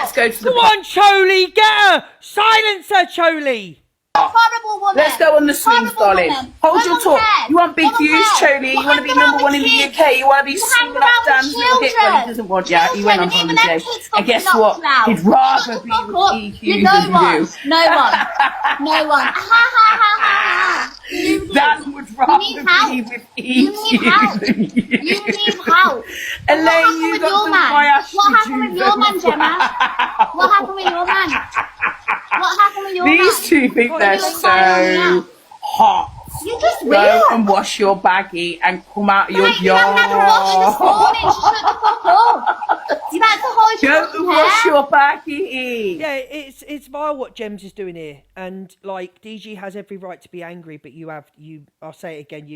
let's go to the... Come on, Choli, get her! Silence her, Choli! Horrible woman. Let's go on the swings, darling. Hold your talk. You want big views, Choli? You want to be number one in the UK? You want to be swinging up Dan's little hit when he doesn't want you? He went on holiday. And guess what? He'd rather be with EQ than you. No one. No one. Ha ha ha ha. Dan would rather be with EQ than you. You need help. Elaine, you got the bias. What happened with your man, Gemma? What happened with your man? What happened with your man? These two think they're so hot. You're just weird. Go and wash your baggie and come out of your yard. You haven't had a wash this morning. Shut the fuck up. You've had to hold your Go and wash your baggie. Yeah, it's vile what Gems is doing here, and like DG has every right to be angry, but I'll say it again,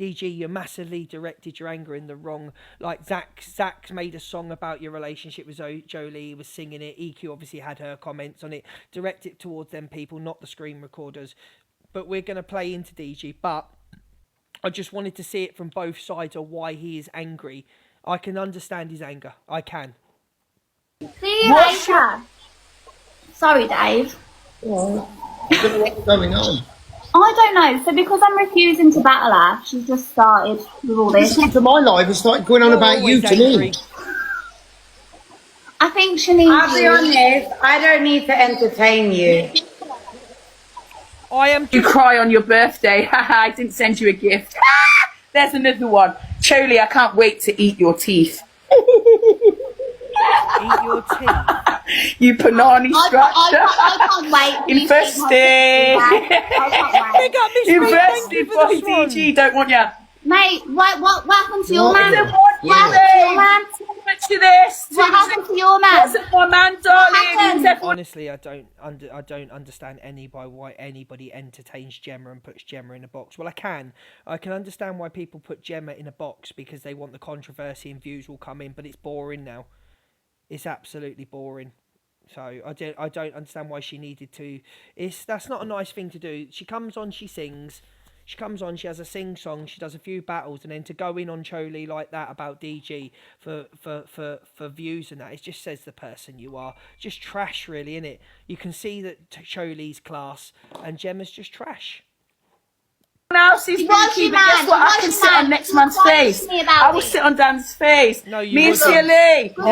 DG, you massively directed your anger in the wrong. Like Zach's made a song about your relationship with Jolie, he was singing it. EQ obviously had her comments on it. Direct it towards them people, not the screen recorders. But we're going to play into DG, but I just wanted to see it from both sides of why he is angry. I can understand his anger. I can. See you later. Sorry, Dave. Well, I don't know what's going on. I don't know. So because I'm refusing to battle her, she's just started with all this. Listen to my live and start going on about you to me. I think she needs I'll be honest, I don't need to entertain you. You cry on your birthday. Haha, I didn't send you a gift. There's another one. Choli, I can't wait to eat your teeth. Eat your teeth? You panani structure. I can't wait. Infested. Pick up this Infested by DG. Don't want ya. Mate, what happened to your man? What happened to your man? To this. What happened to your man? Wasn't my man, darling. Honestly, I don't understand why anybody entertains Gemma and puts Gemma in a box. Well, I can understand why people put Gemma in a box because they want the controversy and views will come in, but it's boring now. It's absolutely boring. So I don't understand why she needed to. That's not a nice thing to do. She comes on, she sings. She comes on, she has a sing-song, she does a few battles, and then to go in on Choli like that about DG for views and that, it just says the person you are. Just trash, really, innit? You can see that Choli's class, and Gemma's just trash. Someone else is funky, but guess what? I can sit on next man's face. I will sit on Dan's face. No, you Me and wouldn't. CLA. Good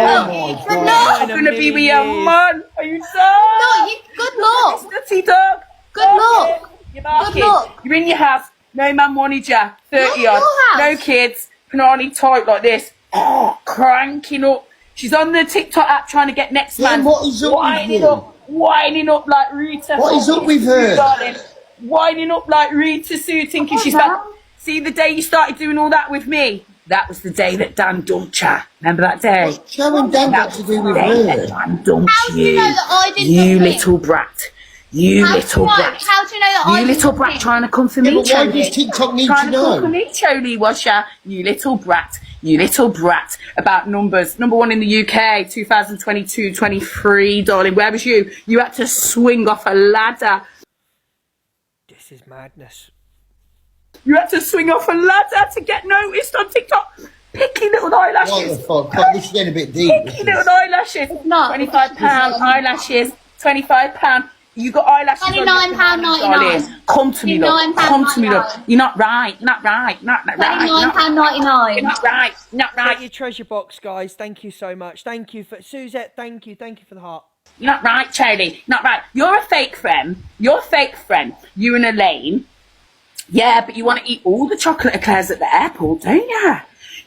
luck. I'm going to be with your man. Are you No, done? good luck. Nutty dog. Good luck. You're barking. Good luck. You're in your house. No man wanted you. 30 odd. your No house. kids. Panani type like this. Oh, cranking up. She's on the TikTok app trying to get next man. What is up with you? Whining up like Rita. What is up with her? Darling. Whining up like Rita Sue, thinking she's back. See, the day you started doing all that with me, that was the day that Dan dumped you. Remember that day? What's Joe and Dan got to do with Day that her? Dan dumped How do you know that I didn't you dump him? little brat. You little brat. How do you know that I You didn't little dump brat him? trying to come for Yeah, me, but why Choli. does TikTok need Trying to to come for know? me, Choli, was ya? You little brat. You little brat. About numbers. Number one in the UK, 2022-23, darling. Where was you? You had to swing off a ladder. This is madness. You had to swing off a ladder to get noticed on TikTok. Picky little eyelashes. What the fuck? God, this is getting a bit deep. Picky little eyelashes. not. £25 eyelashes. £25. You got eyelashes. £29.99. Come to me, love. Come to me, love. You're not right. Not right. Not right. £29.99. You're not right. Not Get right. your treasure box, guys. Thank you so much. Thank you for Suzette. Thank you for the heart. You're not right, Charlie. Not right. You're a fake friend. You're a fake friend. You and Elaine. Yeah, but you want to eat all the chocolate eclairs at the airport, don't you?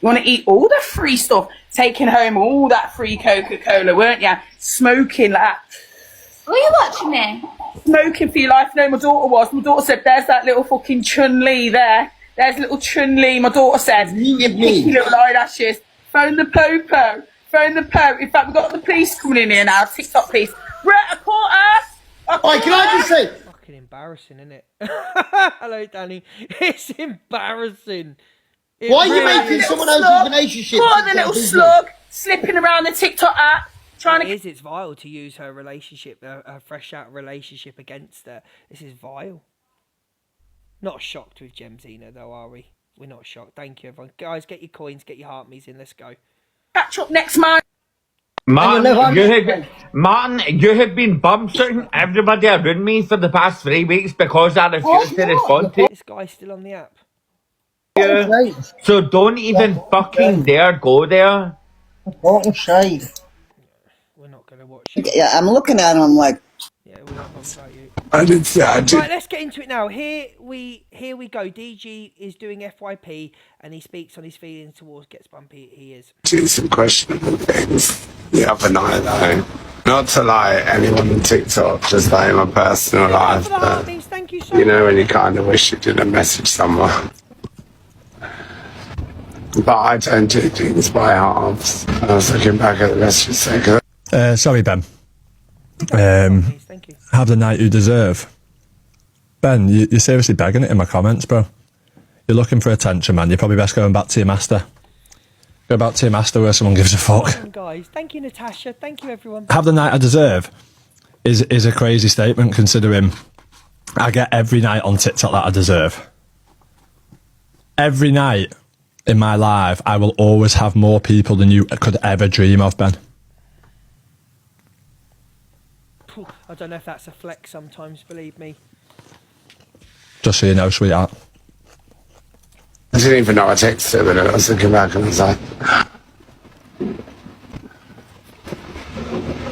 You want to eat all the free stuff, taking home all that free Coca-Cola, weren't you? Smoking like that. Were you watching me? Smoking for your life. No, my daughter was. My daughter said, there's that little fucking Chun-Li there. There's little Chun-Li, my daughter said. You give Picky me. little eyelashes. Phone the popo. Phone the po. In fact, we've got the police coming in here now. TikTok police. Brett, a quarter. Oi, can I just say? Fucking embarrassing, isn't it? Hello, Danny. It's embarrassing. It Why are you really making is. someone else's relationship? What, the TikTok little business? slug slipping around the TikTok app, trying to... It's vile to use her relationship, her fresh out relationship against her. This is vile. Not shocked with Gemzina, though, are we? We're not shocked. Thank you, everyone. Guys, get your coins, get your heart me's in. Let's go. Catch up next month. And you'll never Man, Martin, you have been bum-shooting everybody around me for the past 3 weeks because I refused to respond to This guy's still on the app. you. Right. So don't even fucking dare go there. Fucking shite. We're not going to watch it. Yeah, I'm looking at him. I'm like, Yeah, we're not bothered about you. I did say I did. Right, let's get into it now. Here we go. DG is doing FYP and he speaks on his feelings towards Gets Bumpy. He is. Do some questionable things the other night though. Not to lie anyone on TikTok, just like in my personal life. For the But, heartbeats, thank you so you know much. when you kind of wish you didn't message someone. But I don't do things by halves. I was looking back at the messages saying, Sorry, Ben. Heartbeats, thank you. Have the night you deserve. Ben, you're seriously begging it in my comments, bro. You're looking for attention, man. You're probably best going back to your master. Go back to your master where someone gives a fuck. Guys, thank you, Natasha. Thank you, everyone. Have the night I deserve is a crazy statement considering I get every night on TikTok that I deserve. Every night in my life, I will always have more people than you could ever dream of, Ben. I don't know if that's a flex sometimes, believe me. Just so you know, sweetheart. I didn't even know I texted her, but I was looking back and I was like,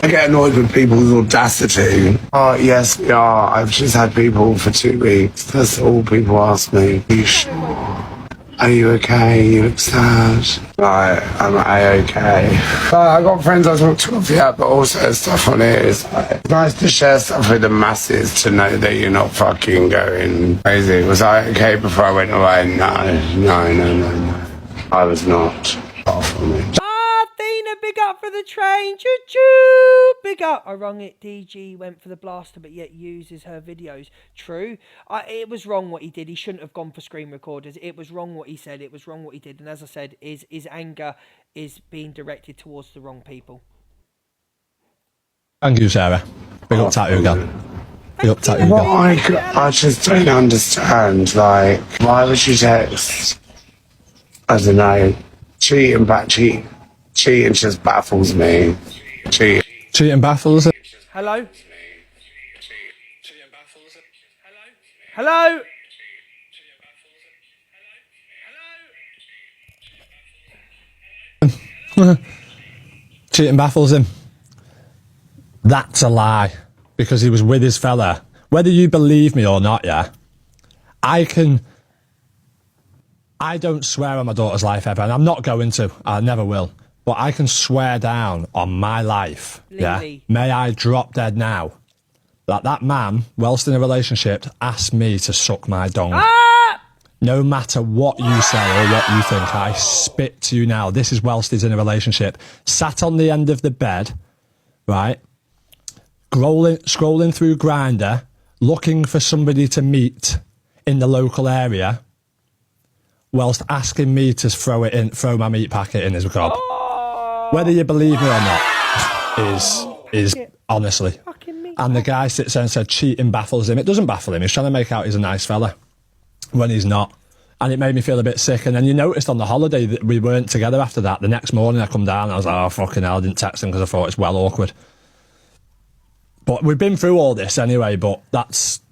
I get annoyed with people's audacity. Oh, yes, we are. I've just had people for 2 weeks. That's all people ask me. Are you sure? Are you okay? You look sad. Like, I'm A-okay. I got friends I talk to off the app, but also stuff on it. It's like, nice to share stuff with the masses to know that you're not fucking going crazy. Was I okay before I went away? No. I was not. Far from it. Athena, big up for the train. Choo choo. Big up. I rung it. DG went for the blaster, but yet uses her videos. True. It was wrong what he did. He shouldn't have gone for screen recorders. It was wrong what he said. It was wrong what he did. And as I said, his anger is being directed towards the wrong people. Thank you, Sarah. Big up Tattoo Girl. Big up Tattoo Girl. I just don't understand. Like, why would you text? I don't know. Cheating just baffles me. Cheating baffles it. Hello? Hello? Cheating baffles him. That's a lie. Because he was with his fella. Whether you believe me or not, yeah, I don't swear on my daughter's life ever, and I'm not going to. I never will. But I can swear down on my life. Yeah. Lily. May I drop dead now? That man, whilst in a relationship, asked me to suck my dong. No matter what you say or what you think, I spit to you now. This is whilst he's in a relationship. Sat on the end of the bed, right? Scrolling through Grindr, looking for somebody to meet in the local area, whilst asking me to throw my meat packet in his gob. Whether you believe me or not is honestly. And the guy sits there and said cheating baffles him. It doesn't baffle him. He's trying to make out he's a nice fella when he's not. And it made me feel a bit sick. And then you noticed on the holiday that we weren't together after that. The next morning I come down and I was like, oh, fucking hell, I didn't text him because I thought it's well awkward. But we've been through all this anyway, but that's...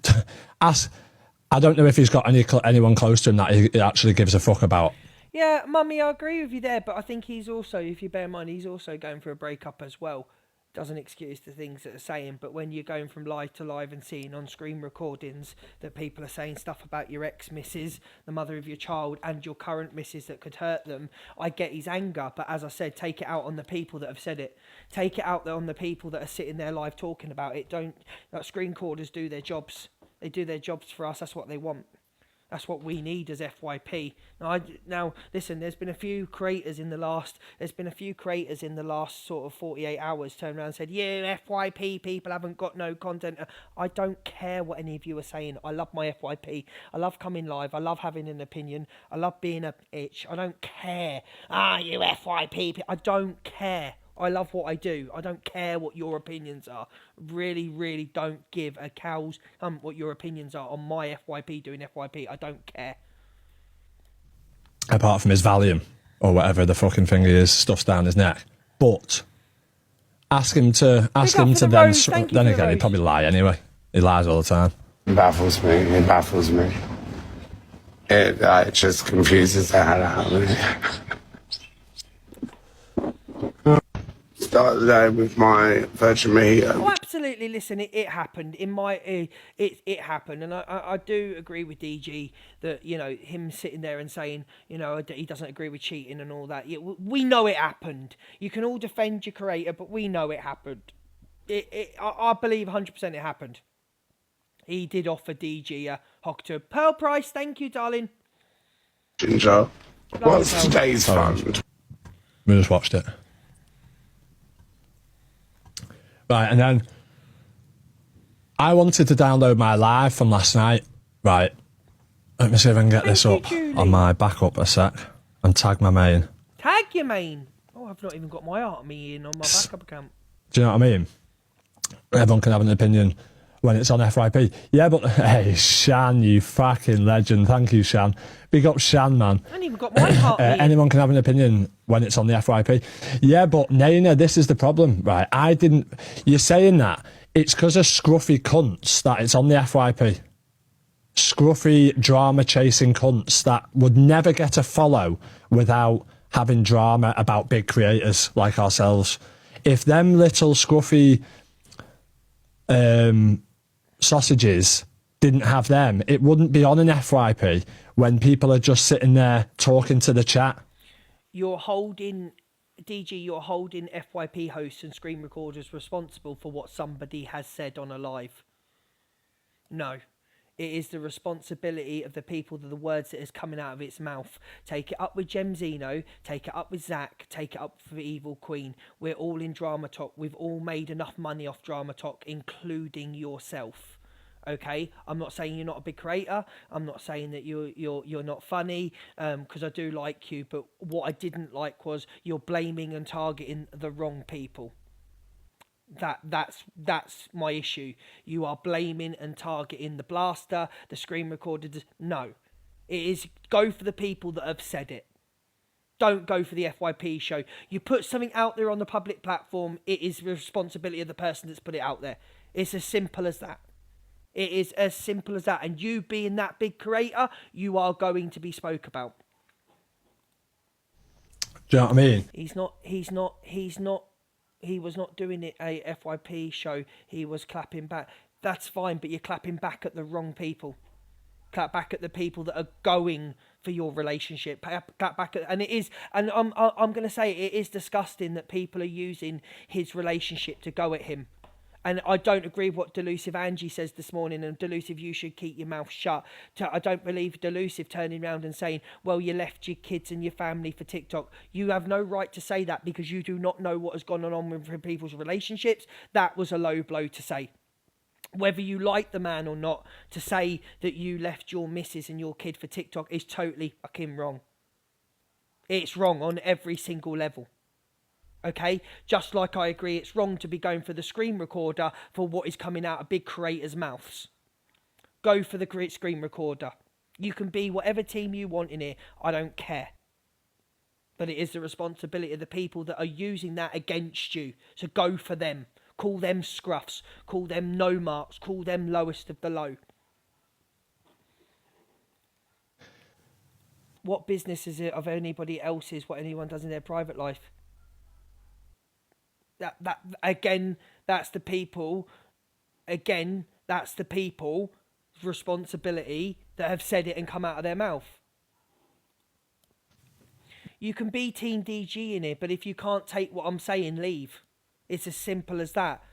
I don't know if he's got anyone close to him that he actually gives a fuck about. Yeah, Mummy, I agree with you there, but I think he's also, if you bear in mind, he's also going for a breakup as well. Doesn't excuse the things that are saying, but when you're going from live to live and seeing on screen recordings that people are saying stuff about your ex-missus, the mother of your child, and your current missus that could hurt them, I get his anger, but as I said, take it out on the people that have said it. Take it out on the people that are sitting there live talking about it. Don't let screen recorders do their jobs. They do their jobs for us. That's what they want. That's what we need as FYP. Now, listen. There's been a few creators in the last sort of 48 hours turned around and said, "Yeah, FYP people haven't got no content." I don't care what any of you are saying. I love my FYP. I love coming live. I love having an opinion. I love being a bitch. I don't care. You FYP. I don't care. I love what I do. I don't care what your opinions are. Really, really don't give a cow's what your opinions are on my FYP doing FYP. I don't care. Apart from his Valium or whatever the fucking thing is, stuff's down his neck. But Ask him to up for the then. rose, thank you Then for the again, he'd rose. probably lie anyway. He lies all the time. It baffles me. It baffles me. It just confuses the hell out of me. Start the day with my Virgin Mojito. Oh, absolutely. Listen, it happened. It happened, and I do agree with DG that, you know, him sitting there and saying, you know, he doesn't agree with cheating and all that. Yeah, we know it happened. You can all defend your creator, but we know it happened. I believe 100% it happened. He did offer DG a hog to Pearl Price. Thank you, darling. Ginger, what's Pearl. today's fund? We just watched it. Right, and then I wanted to download my live from last night. Right, let me see if I can get this up on my backup a sec and tag my main. Tag your main. Oh, I've not even got my army in on my backup account. Do you know what I mean? Everyone can have an opinion when it's on FYP. Yeah, but hey, Shan, you fucking legend. Thank you, Shan. Big up Shan, man. I haven't even got my heart. Anyone can have an opinion when it's on the FYP. Yeah, but Naina, this is the problem, right? You're saying that it's because of scruffy cunts that it's on the FYP. Scruffy, drama-chasing cunts that would never get a follow without having drama about big creators like ourselves. If them little scruffy sausages didn't have them, it wouldn't be on an FYP when people are just sitting there talking to the chat. You're holding FYP hosts and screen recorders responsible for what somebody has said on a live. No. It is the responsibility of the people, the words that is coming out of its mouth. Take it up with Gemzino, take it up with Zach, take it up for Evil Queen. We're all in Drama Talk. We've all made enough money off Drama Talk, including yourself. Okay, I'm not saying you're not a big creator. I'm not saying that you're not funny, because I do like you. But what I didn't like was you're blaming and targeting the wrong people. That's my issue. You are blaming and targeting the blaster, the screen recorder. No, it is go for the people that have said it. Don't go for the FYP show. You put something out there on the public platform, it is the responsibility of the person that's put it out there. It's as simple as that. It is as simple as that. And you being that big creator, you are going to be spoke about. Do you know what I mean? He was not doing it a FYP show. He was clapping back. That's fine, but you're clapping back at the wrong people. Clap back at the people that are going for your relationship. Clap back at, and it is, and I'm going to say it is disgusting that people are using his relationship to go at him. And I don't agree with what Delusive Angie says this morning. And Delusive, you should keep your mouth shut. I don't believe Delusive turning around and saying, well, you left your kids and your family for TikTok. You have no right to say that because you do not know what has gone on with people's relationships. That was a low blow to say. Whether you like the man or not, to say that you left your missus and your kid for TikTok is totally fucking wrong. It's wrong on every single level. Okay, just like I agree it's wrong to be going for the screen recorder for what is coming out of big creators' mouths. Go for the screen recorder. You can be whatever team you want in here. I don't care. But it is the responsibility of the people that are using that against you. So go for them. Call them scruffs. Call them no marks. Call them lowest of the low. What business is it of anybody else's, what anyone does in their private life? That again, that's the people. Again, that's the people's responsibility that have said it and come out of their mouth. You can be Team DG in it, but if you can't take what I'm saying, leave. It's as simple as that.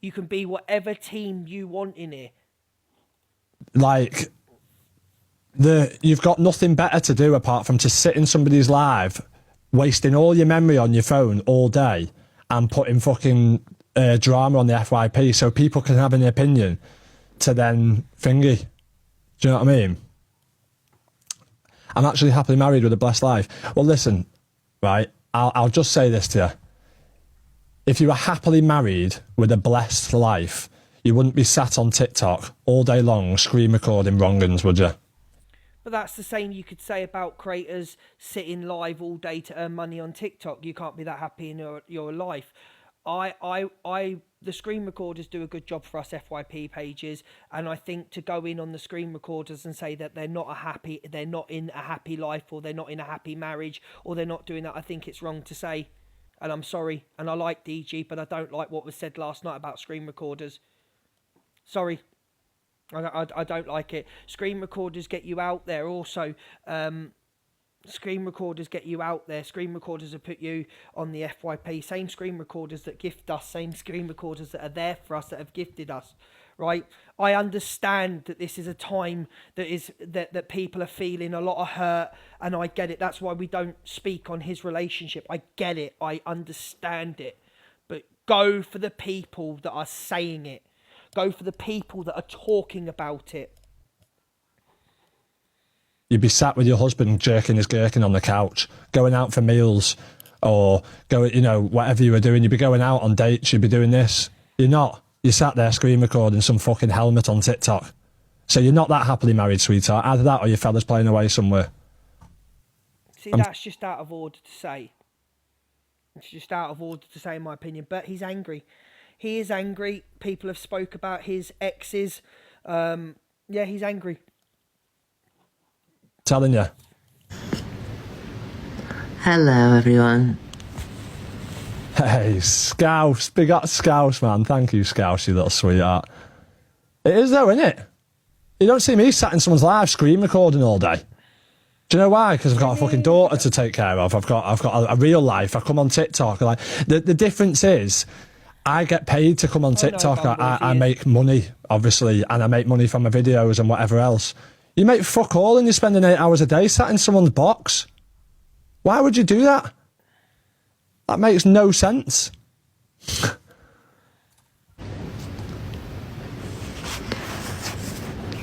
You can be whatever team you want in it. Like, you've got nothing better to do apart from to sit in somebody's live, wasting all your memory on your phone all day and putting fucking drama on the FYP so people can have an opinion to then thingy. Do you know what I mean? I'm actually happily married with a blessed life. Well, listen, right, I'll just say this to you. If you were happily married with a blessed life, you wouldn't be sat on TikTok all day long screen recording wrong-uns, would you? But that's the same you could say about creators sitting live all day to earn money on TikTok. You can't be that happy in your life. The screen recorders do a good job for us FYP pages, and I think to go in on the screen recorders and say that they're not in a happy life, or they're not in a happy marriage, or they're not doing that, I think it's wrong to say. And I'm sorry, and I like DG, but I don't like what was said last night about screen recorders. Sorry. I don't like it. Screen recorders get you out there also. Screen recorders get you out there. Screen recorders have put you on the FYP. Same screen recorders that gift us. Same screen recorders that are there for us, that have gifted us. Right? I understand that this is a time that people are feeling a lot of hurt, and I get it. That's why we don't speak on his relationship. I get it. I understand it. But go for the people that are saying it. Go for the people that are talking about it. You'd be sat with your husband jerking his gherkin on the couch, going out for meals, or whatever you were doing. You'd be going out on dates. You'd be doing this. You're not. You sat there screen recording some fucking helmet on TikTok. So you're not that happily married, sweetheart. Either that or your fella's playing away somewhere. See, that's just out of order to say. It's just out of order to say, in my opinion. But he's angry. He is angry. People have spoke about his exes. Yeah, he's angry. Telling you. Hello, everyone. Hey, Scouse. Big up Scouse, man. Thank you, Scouse, you little sweetheart. It is though, isn't it? You don't see me sat in someone's live screen recording all day. Do you know why? Because I've got a fucking daughter to take care of. I've got a real life. I come on TikTok. Like the difference is, I get paid to come on TikTok. I make money, obviously, and I make money from my videos and whatever else. You make fuck all and you're spending 8 hours a day sat in someone's box. Why would you do that? That makes no sense.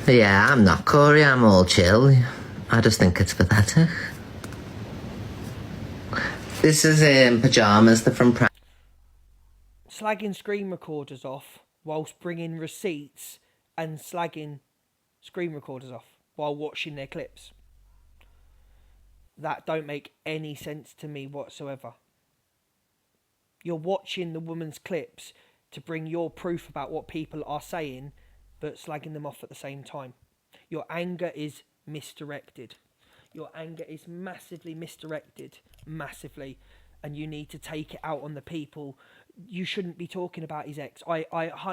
Yeah, I'm not Corey, I'm all chill. I just think it's pathetic. This is pyjamas, they're from Slagging screen recorders off whilst bringing receipts, and slagging screen recorders off while watching their clips. That don't make any sense to me whatsoever. You're watching the woman's clips to bring your proof about what people are saying, but slagging them off at the same time. Your anger is misdirected. Your anger is massively misdirected. Massively. And you need to take it out on the people. You shouldn't be talking about his ex.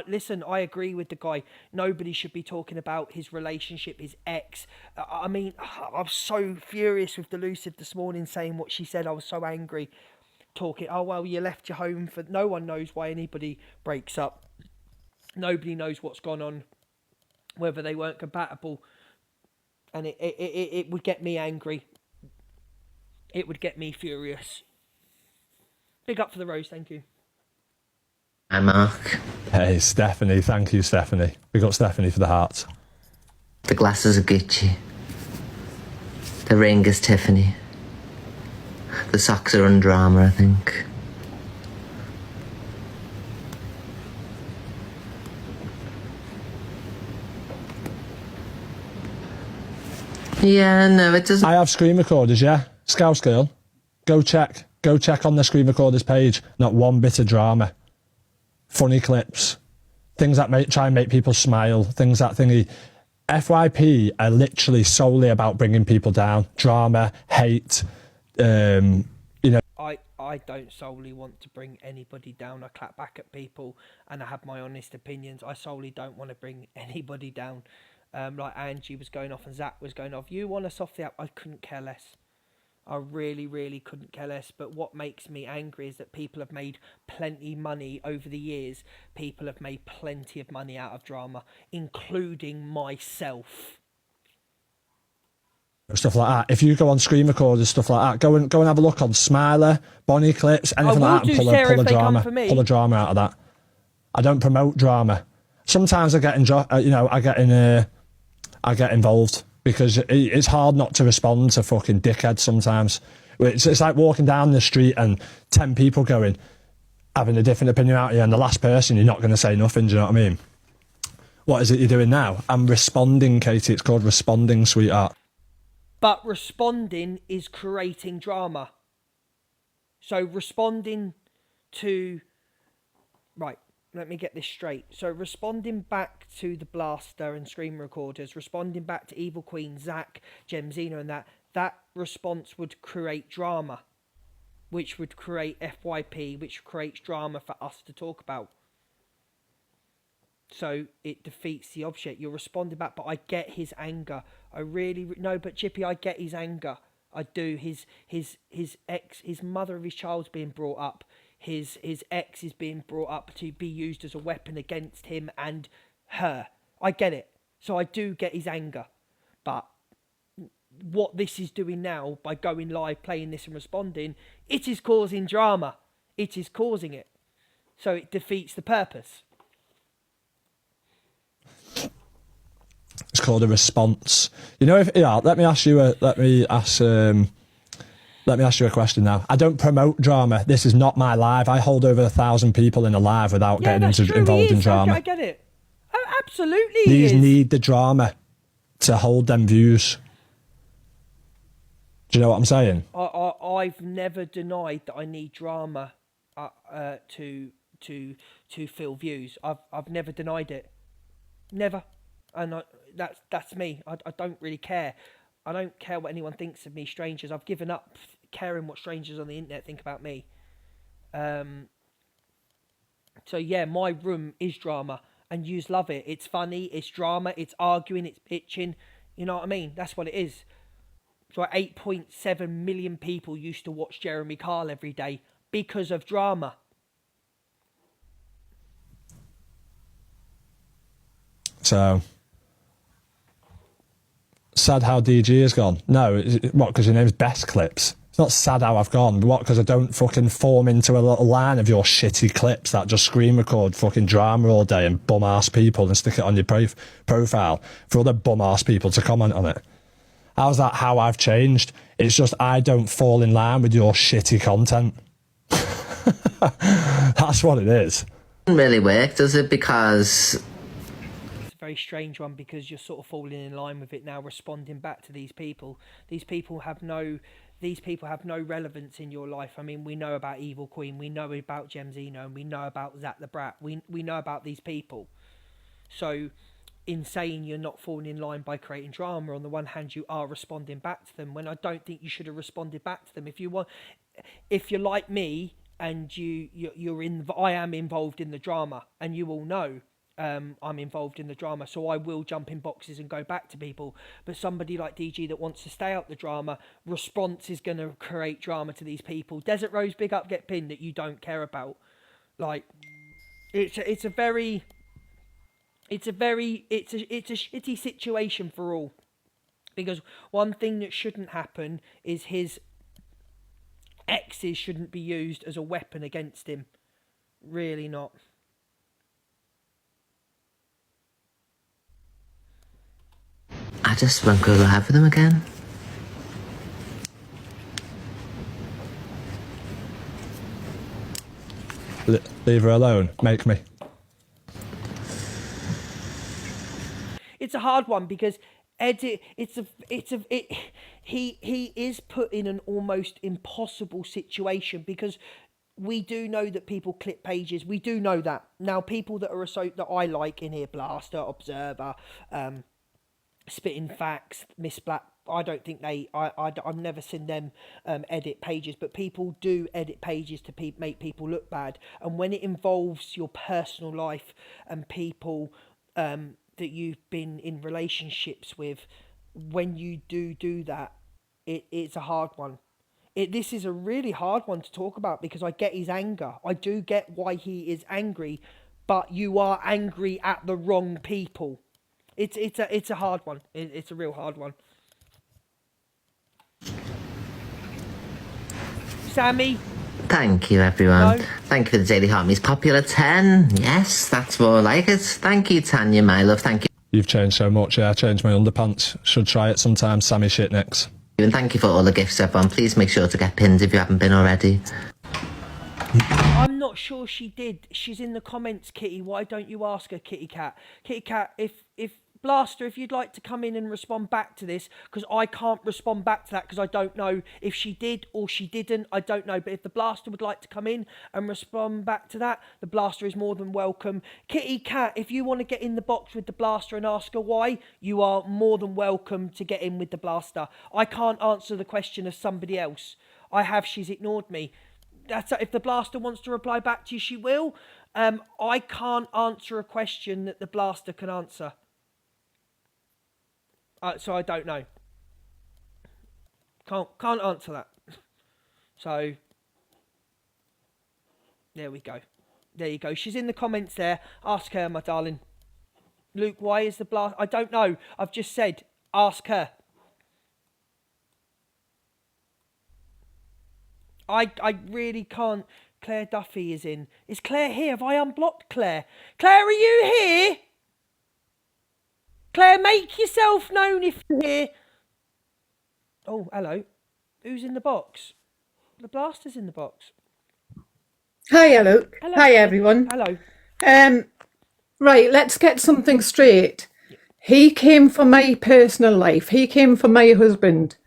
Listen, I agree with the guy. Nobody should be talking about his relationship, his ex. I mean, I was so furious with Delusive this morning saying what she said. I was so angry. Talking, oh, well, you left your home for... No one knows why anybody breaks up. Nobody knows what's gone on, whether they weren't compatible. And it would get me angry. It would get me furious. Big up for the rose, thank you. Hi, Mark. Hey, Stephanie. Thank you, Stephanie. Big up Stephanie for the heart. The glasses are Gucci. The ring is Tiffany. The socks are Under Armour, I think. Yeah, no, it doesn't... I have screen recorders, yeah? Scouse girl. Go check on the screen recorders page. Not one bit of drama. Funny clips. Things that try and make people smile. Things that thingy. FYP are literally solely about bringing people down. Drama, hate, I don't solely want to bring anybody down. I clap back at people and I have my honest opinions. I solely don't want to bring anybody down. Like Angie was going off and Zach was going off. You want us off the app? I couldn't care less. I really, really couldn't care less. But what makes me angry is that people have made plenty money over the years. People have made plenty of money out of drama, including myself. Stuff like that. If you go on screen recorders, stuff like that, go and have a look on Smiler, Bonnie clips, anything like that, and pull a drama out of that. I don't promote drama. Sometimes I get involved because it's hard not to respond to fucking dickheads sometimes. It's like walking down the street and 10 people having a different opinion out of you, and the last person, you're not going to say nothing, do you know what I mean? What is it you're doing now? I'm responding, Katie. It's called responding, sweetheart. But responding is creating drama. So responding to... Right, let me get this straight. So responding back to the blaster and screen recorders, responding back to Evil Queen, Zach, Gemzino and that response would create drama, which would create FYP, which creates drama for us to talk about. So it defeats the object. You're responding back, but I get his anger. I really... No, but Chippy, I get his anger. I do. His ex, his mother of his child's being brought up. His ex is being brought up to be used as a weapon against him and her. I get it. So I do get his anger. But what this is doing now, by going live, playing this and responding, it is causing drama. It is causing it. So it defeats the purpose. It's called a response. You know, let me ask you a question now. I don't promote drama. This is not my live. I hold over 1,000 people in a live without getting involved in drama. I get it. Oh, absolutely. These need the drama to hold them views. Do you know what I'm saying? I've never denied that I need drama to fill views. I've never denied it. Never. And that's me. I don't really care. I don't care what anyone thinks of me, strangers. I've given up caring what strangers on the internet think about me. So yeah, my room is drama, and yous love it. It's funny, it's drama, it's arguing, it's bitching. You know what I mean? That's what it is. So 8.7 million people used to watch Jeremy Kyle every day because of drama. So sad how DG has gone. No, what? Because your name's Best Clips. It's not sad how I've gone. What? Because I don't fucking form into a little line of your shitty clips that just screen record fucking drama all day and bum ass people and stick it on your profile for other bum ass people to comment on it. How's that how I've changed? It's just I don't fall in line with your shitty content. That's what it is. Doesn't really work, does it? Because it's a very strange one, because you're sort of falling in line with it now, responding back to these people. These people have no relevance in your life. I mean, we know about Evil Queen, we know about Gemzino, and we know about Zach the Brat. We know about these people. So in saying you're not falling in line by creating drama, on the one hand you are responding back to them, when I don't think you should have responded back to them. If you're like me and I am involved in the drama, and you all know I'm involved in the drama, so I will jump in boxes and go back to people. But somebody like DG that wants to stay out the drama, response is going to create drama to these people. Desert Rose, big up, get pinned, that you don't care about. Like, it's a shitty situation for all, because one thing that shouldn't happen is his exes shouldn't be used as a weapon against him. Really not. I just won't go live with them again. Leave her alone. Make me. It's a hard one, because he is put in an almost impossible situation, because we do know that people clip pages. We do know that. Now, people that that I like in here, Blaster, Observer, Spitting Facts, Miss Black, I don't think I've never seen them edit pages, but people do edit pages to make people look bad. And when it involves your personal life and people that you've been in relationships with, when you do that, it's a hard one. This is a really hard one to talk about, because I get his anger. I do get why he is angry, but you are angry at the wrong people. It's a hard one. It's a real hard one. Sammy? Thank you, everyone. No. Thank you for the Daily Harmonies Popular 10. Yes, that's more like it. Thank you, Tanya, my love. Thank you. You've changed so much. Yeah, I changed my underpants. Should try it sometime, Sammy Shitnicks. And thank you for all the gifts, everyone. Please make sure to get pinned if you haven't been already. I'm not sure she did. She's in the comments, Kitty. Why don't you ask her, Kitty Cat? Kitty Cat, if Blaster, if you'd like to come in and respond back to this, because I can't respond back to that because I don't know if she did or she didn't. I don't know. But if the Blaster would like to come in and respond back to that, the Blaster is more than welcome. Kitty Cat, if you want to get in the box with the Blaster and ask her why, you are more than welcome to get in with the Blaster. I can't answer the question of somebody else. She's ignored me. If the Blaster wants to reply back to you, she will. I can't answer a question that the Blaster can answer. So I don't know. Can't answer that. So there we go. There you go. She's in the comments there. Ask her, my darling. Luke, why is the blast? I don't know. I've just said ask her. I really can't. Claire Duffy is in. Is Claire here? Have I unblocked Claire? Claire, are you here? Claire, make yourself known if you're here. Oh, hello. Who's in the box? The Blaster's in the box. Hi, Luke. Hello. Hi, everyone. Hello. Right, let's get something straight. He came for my personal life. He came for my husband.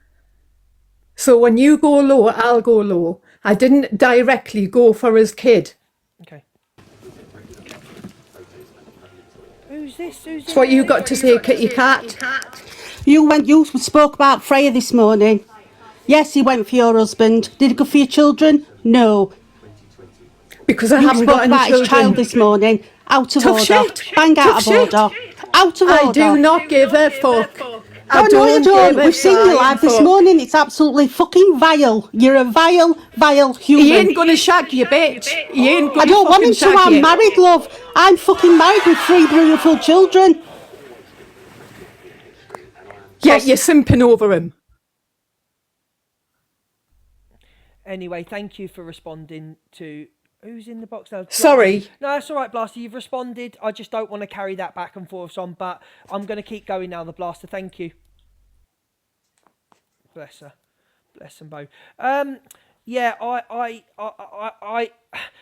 So when you go low, I'll go low. I didn't directly go for his kid. Okay. Who's this? That's what you got to say, Kitty Cat. You spoke about Freya this morning. Yes, he went for your husband. Did he go for your children? No. Because I You haven't spoke got any about his child children. this morning. Out of Tough order. shit. Bang out Tough of shit. order. Out of order. I do not give a fuck. I No, you don't. give a We've seen you flying live this fuck. morning. It's absolutely fucking vile. You're a vile, vile human. He ain't gonna shag you, bitch. He ain't gonna I don't want him fucking to. shag I'm you. married, love. I'm fucking married with 3 beautiful children. Yeah, you're simping over him. Anyway, thank you for responding to... Who's in the box now? Sorry. No, it's all right, Blaster. You've responded. I just don't want to carry that back and forth on, but I'm going to keep going now, the Blaster. Thank you. Bless her. Bless them both. Yeah, I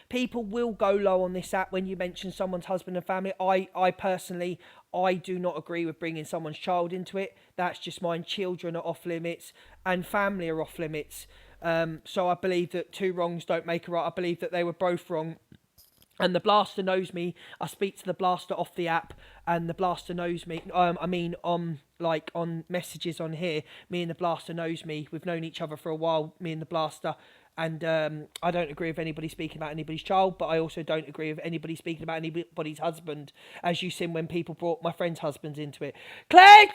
people will go low on this app when you mention someone's husband and family. I personally, I do not agree with bringing someone's child into it. That's just mine. Children are off limits and family are off limits. So I believe that 2 wrongs don't make a right. I believe that they were both wrong. And the Blaster knows me. I speak to the Blaster off the app, and the Blaster knows me. On messages on here, me and the Blaster knows me. We've known each other for a while, me and the Blaster. And I don't agree with anybody speaking about anybody's child, but I also don't agree with anybody speaking about anybody's husband, as you seen when people brought my friend's husbands into it. Claire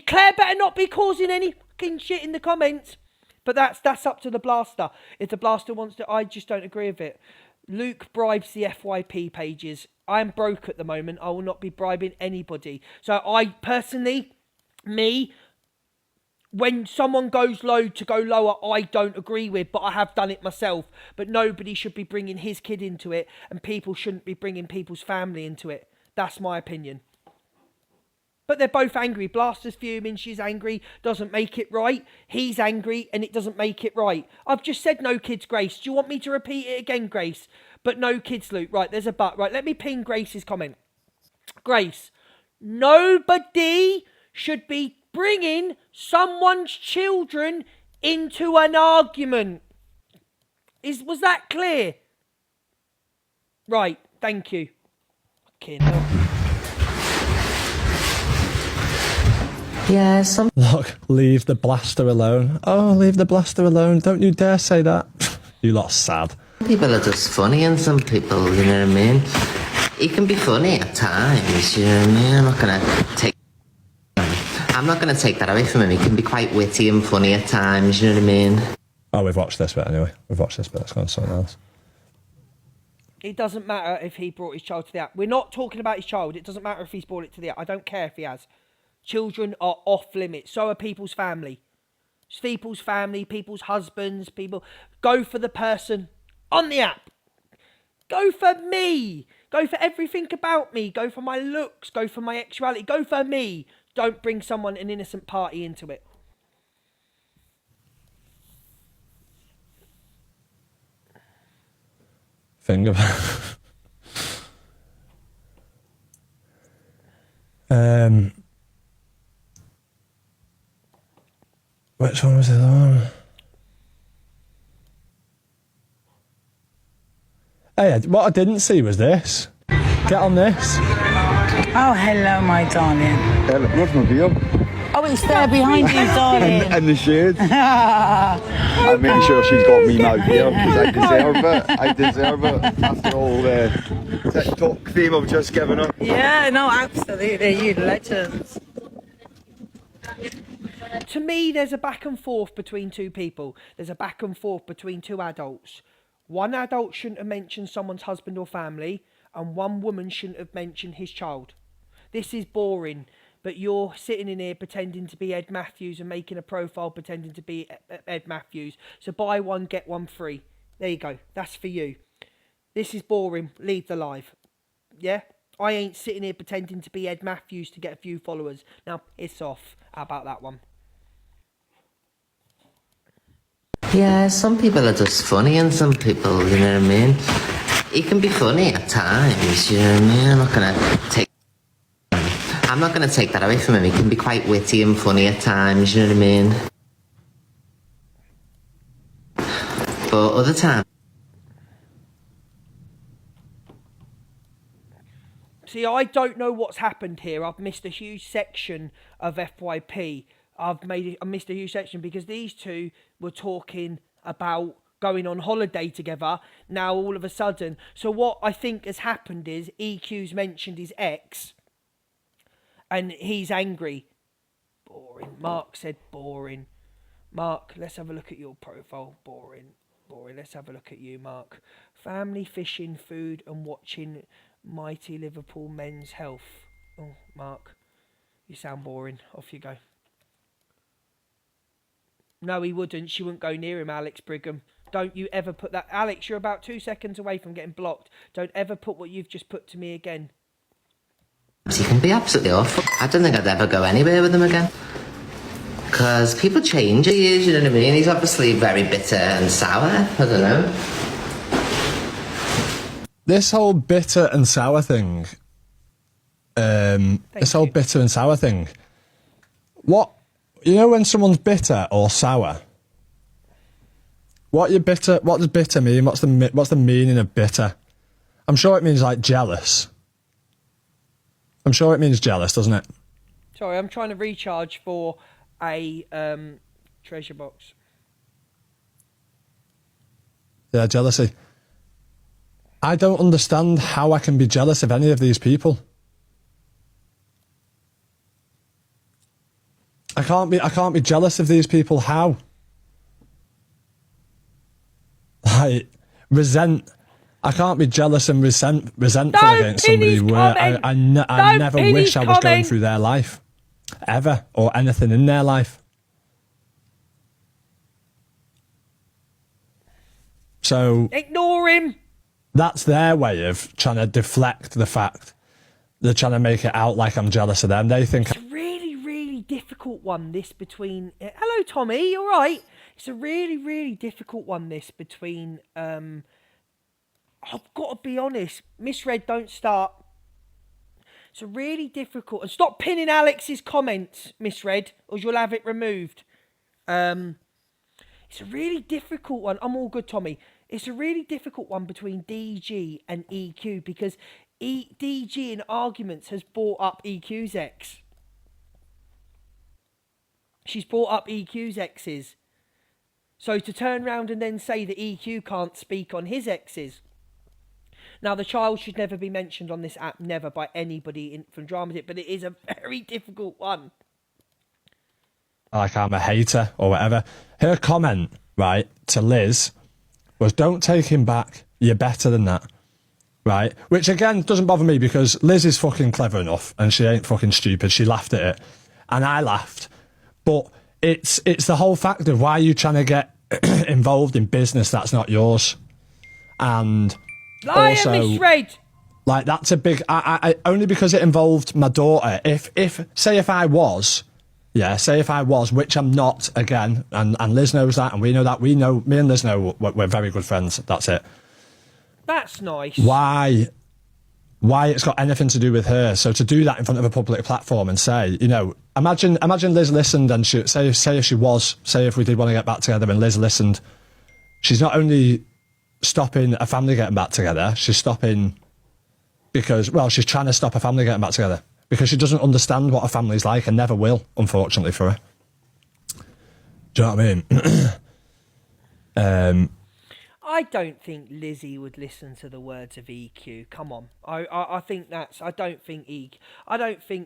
better not be causing any fucking shit in the comments. But that's up to the Blaster. If the Blaster wants to, I just don't agree with it. Luke bribes the FYP pages. I am broke at the moment. I will not be bribing anybody. So I personally, when someone goes low to go lower, I don't agree with, but I have done it myself. But nobody should be bringing his kid into it, and people shouldn't be bringing people's family into it. That's my opinion. But they're both angry. Blaster's fuming, she's angry, doesn't make it right. He's angry, and it doesn't make it right. I've just said no kids, Grace. Do you want me to repeat it again, Grace? But no kids, Luke. Right, there's a but. Right, let me ping Grace's comment. Grace, nobody should be bringing someone's children into an argument. Was that clear? Right, thank you. Fucking hell. Yeah, some Look, leave the Blaster alone. Oh, leave the Blaster alone. Don't you dare say that. You lot sad. people are just funny and some people, you know what I mean? He can be funny at times, you know what I mean? I'm not gonna take that away from him. He can be quite witty and funny at times, you know what I mean? Oh, we've watched this bit anyway. We've watched this bit. Let's go on to something else. It doesn't matter if he brought his child to the app. We're not talking about his child. It doesn't matter if he's brought it to the app. I don't care if he has. Children are off limits. So are people's family. It's people's family, people's husbands, people. Go for the person on the app. Go for me. Go for everything about me. Go for my looks. Go for my sexuality. Go for me. Don't bring someone, an innocent party, into it. Thing of Which one was the other one? Hey, what I didn't see was this. Get on this. Oh, hello, my darling. What's my deal? Oh, it's there behind you, darling. And the shades. I'm making sure she's got me now here because I deserve it. I deserve it after all the TikTok fame I've just given her. Yeah, no, absolutely. You legends. To me, there's a back and forth between two people. There's a back and forth between two adults. One adult shouldn't have mentioned someone's husband or family, and one woman shouldn't have mentioned his child. This is boring, but you're sitting in here pretending to be Ed Matthews and making a profile pretending to be Ed Matthews. So buy one, get one free. There you go. That's for you. This is boring. Leave the live. Yeah? I ain't sitting here pretending to be Ed Matthews to get a few followers. Now, piss off. How about that one? Yeah, some people are just funny and some people, you know what I mean? He can be funny at times, you know what I mean? I'm not gonna take that away from him. He can be quite witty and funny at times, you know what I mean? But other times... See, I don't know what's happened here. I've missed a huge section of FYP. I missed a huge section because these two were talking about going on holiday together. Now, all of a sudden. So what I think has happened is EQ's mentioned his ex. And he's angry. Boring. Mark said boring. Mark, let's have a look at your profile. Boring. Boring. Let's have a look at you, Mark. Family, fishing, food and watching mighty Liverpool men's health. Oh, Mark. You sound boring. Off you go. No, he wouldn't. She wouldn't go near him, Alex Brigham. Don't you ever put that... Alex, you're about 2 seconds away from getting blocked. Don't ever put what you've just put to me again. He can be absolutely awful. I don't think I'd ever go anywhere with him again. Because people change, he is, you know what I mean? He's obviously very bitter and sour. I don't know. This whole bitter and sour thing... What... You know when someone's bitter or sour? What does bitter mean? What's the meaning of bitter? I'm sure it means like jealous. I'm sure it means jealous, doesn't it? Sorry, I'm trying to recharge for a treasure box. Yeah, jealousy. I don't understand how I can be jealous of any of these people. I can't be jealous of these people. How? Like, I can't be jealous and resentful against somebody where I never wish I was going through their life. Ever. Or anything in their life. So... Ignore him! That's their way of trying to deflect the fact. They're trying to make it out like I'm jealous of them. They think... It's a really, really difficult one, this between... Hello, Tommy, you all right? It's a really, really difficult one, this between... I've got to be honest. Miss Red, don't start. It's a really difficult... And stop pinning Alex's comments, Miss Red, or you'll have it removed. It's a really difficult one. I'm all good, Tommy. It's a really difficult one between DG and EQ because DG in arguments has brought up EQ's ex. She's brought up EQ's exes. So to turn around and then say that EQ can't speak on his exes. Now, the child should never be mentioned on this app, never by anybody from Drama Tip, but it is a very difficult one. Like I'm a hater or whatever. Her comment, right, to Liz was, don't take him back, you're better than that, right? Which, again, doesn't bother me because Liz is fucking clever enough and she ain't fucking stupid. She laughed at it and I laughed. But it's the whole fact of why are you trying to get involved in business that's not yours? And also, Miss Red! Like, that's a big... I only because it involved my daughter. If I was... Yeah, say if I was, which I'm not, again, and Liz knows that, and we know that. Me and Liz know we're very good friends. That's it. That's nice. Why why it's got anything to do with her. So to do that in front of a public platform and say, you know, imagine Liz listened and say if we did want to get back together and Liz listened, she's not only stopping a family getting back together, she's stopping because, well, she's trying to stop a family getting back together because she doesn't understand what a family's like and never will, unfortunately for her. Do you know what I mean? I don't think Lizzie would listen to the words of EQ. Come on, I think that's. I don't think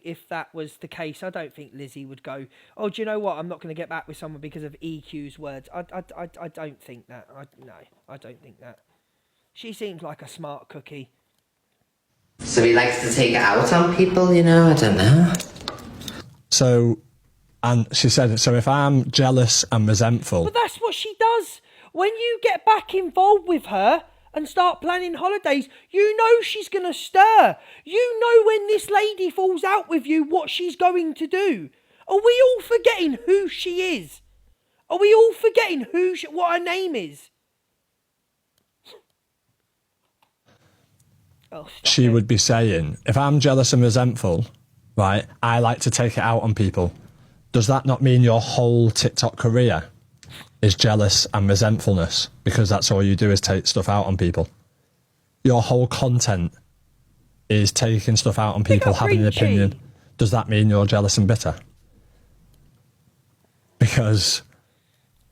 if that was the case, I don't think Lizzie would go, oh, do you know what? I'm not going to get back with someone because of EQ's words. I don't think that. No, I don't think that. She seems like a smart cookie. So he likes to take it out on people, you know? I don't know. So, and she said, so if I'm jealous and resentful... But that's what she does. When you get back involved with her and start planning holidays, you know she's going to stir. You know when this lady falls out with you, what she's going to do. Are we all forgetting who she is? Are we all forgetting what her name is? Oh, she would be saying, if I'm jealous and resentful, right, I like to take it out on people. Does that not mean your whole TikTok career is jealous and resentfulness because that's all you do is take stuff out on people? Your whole content is taking stuff out on people, having an opinion. Does that mean you're jealous and bitter? Because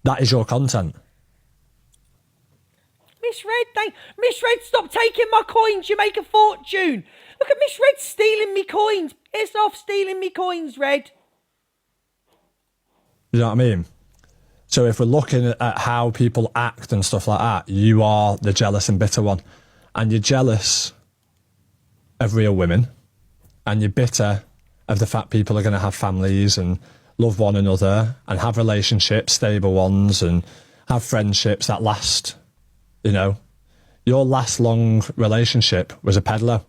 that is your content. Miss Red, stop taking my coins. You make a fortune. Look at Miss Red stealing me coins. Piss off stealing me coins, Red. You know what I mean? So if we're looking at how people act and stuff like that, you are the jealous and bitter one. And you're jealous of real women. And you're bitter of the fact people are going to have families and love one another and have relationships, stable ones, and have friendships that last, you know. Your last long relationship was a peddler.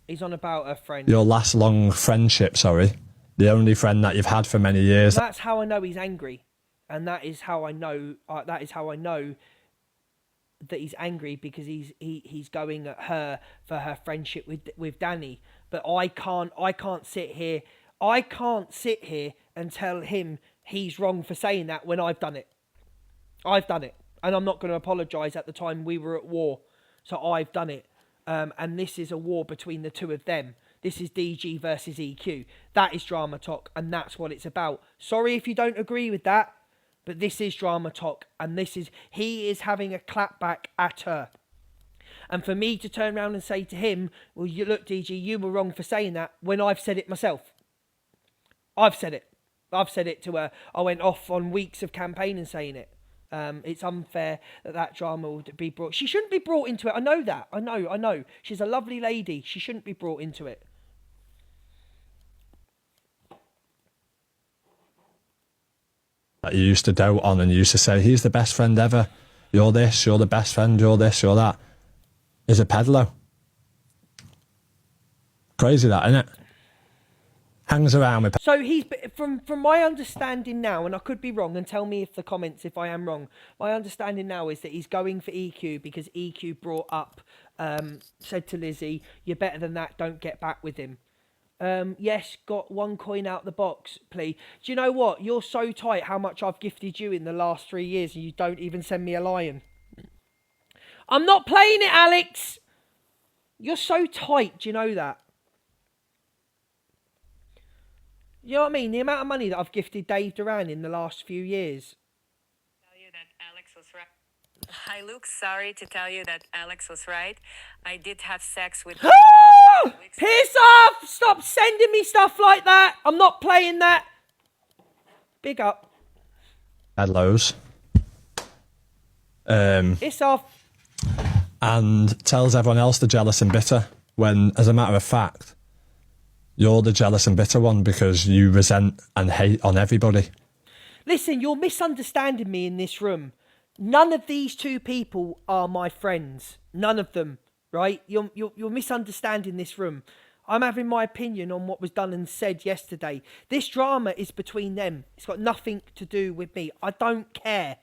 He's on about a friend. Your last long friendship, sorry. The only friend that you've had for many years. That's how I know he's angry. And that is how I know that he's angry, because he's going at her for her friendship with Danny. But I can't sit here and tell him he's wrong for saying that when I've done it. I've done it. And I'm not going to apologise. At the time we were at war. So I've done it. And this is a war between the two of them. This is DG versus EQ. That is Drama Talk, and that's what it's about. Sorry if you don't agree with that, but this is Drama Talk, and he is having a clapback at her. And for me to turn around and say to him, well, look, DG, you were wrong for saying that, when I've said it myself. I've said it to her. I went off on weeks of campaigning saying it. It's unfair that drama would be brought. She shouldn't be brought into it. I know that. I know. She's a lovely lady. She shouldn't be brought into it. That you used to dote on and you used to say, he's the best friend ever. You're this, you're the best friend, you're this, you're that. Is a peddler. Crazy that, isn't it? Hangs around with... So he's, from my understanding now, and I could be wrong, and tell me if the comments if I am wrong. My understanding now is that he's going for EQ because EQ brought up, said to Lizzie, you're better than that, don't get back with him. Yes, got one coin out the box, please. Do you know what? You're so tight how much I've gifted you in the last 3 years and you don't even send me a lion. I'm not playing it, Alex. You're so tight, do you know that? You know what I mean? The amount of money that I've gifted Dave Duran in the last few years. Tell you that Alex was right. Hi, Luke. Sorry to tell you that Alex was right. I did have sex with... Piss off! Stop sending me stuff like that. I'm not playing that. Big up. Hellos. Piss off. And tells everyone else they're jealous and bitter, when, as a matter of fact, you're the jealous and bitter one because you resent and hate on everybody. Listen, you're misunderstanding me in this room. None of these two people are my friends. None of them, right? You're misunderstanding this room. I'm having my opinion on what was done and said yesterday. This drama is between them. It's got nothing to do with me. I don't care.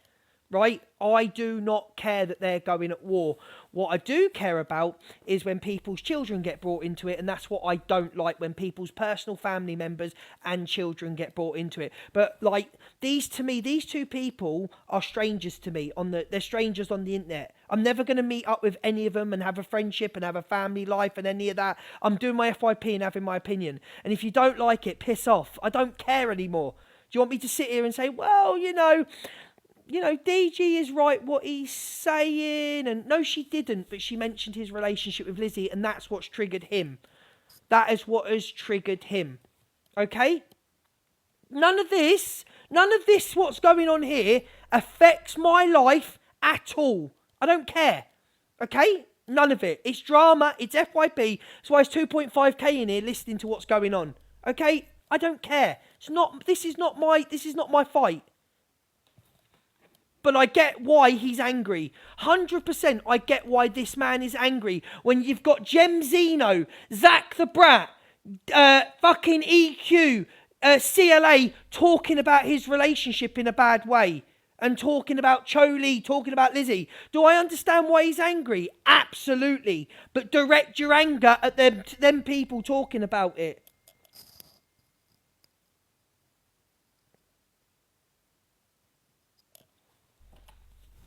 right? I do not care that they're going at war. What I do care about is when people's children get brought into it, and that's what I don't like, when people's personal family members and children get brought into it. But like these two people are strangers to me. They're strangers on the internet. I'm never going to meet up with any of them and have a friendship and have a family life and any of that. I'm doing my FYP and having my opinion. And if you don't like it, piss off. I don't care anymore. Do you want me to sit here and say, well, DG is right what he's saying? And no, she didn't, but she mentioned his relationship with Lizzie, and that's what's triggered him. That is what has triggered him. Okay? None of this, what's going on here, affects my life at all. I don't care. Okay? None of it. It's drama, it's FYP, that's why it's 2.5k in here listening to what's going on. Okay? I don't care. This is not my fight. But I get why he's angry. 100% I get why this man is angry. When you've got Jem Zeno, Zach the Brat, fucking EQ, CLA talking about his relationship in a bad way. And talking about Choli, talking about Lizzie. Do I understand why he's angry? Absolutely. But direct your anger at them people talking about it.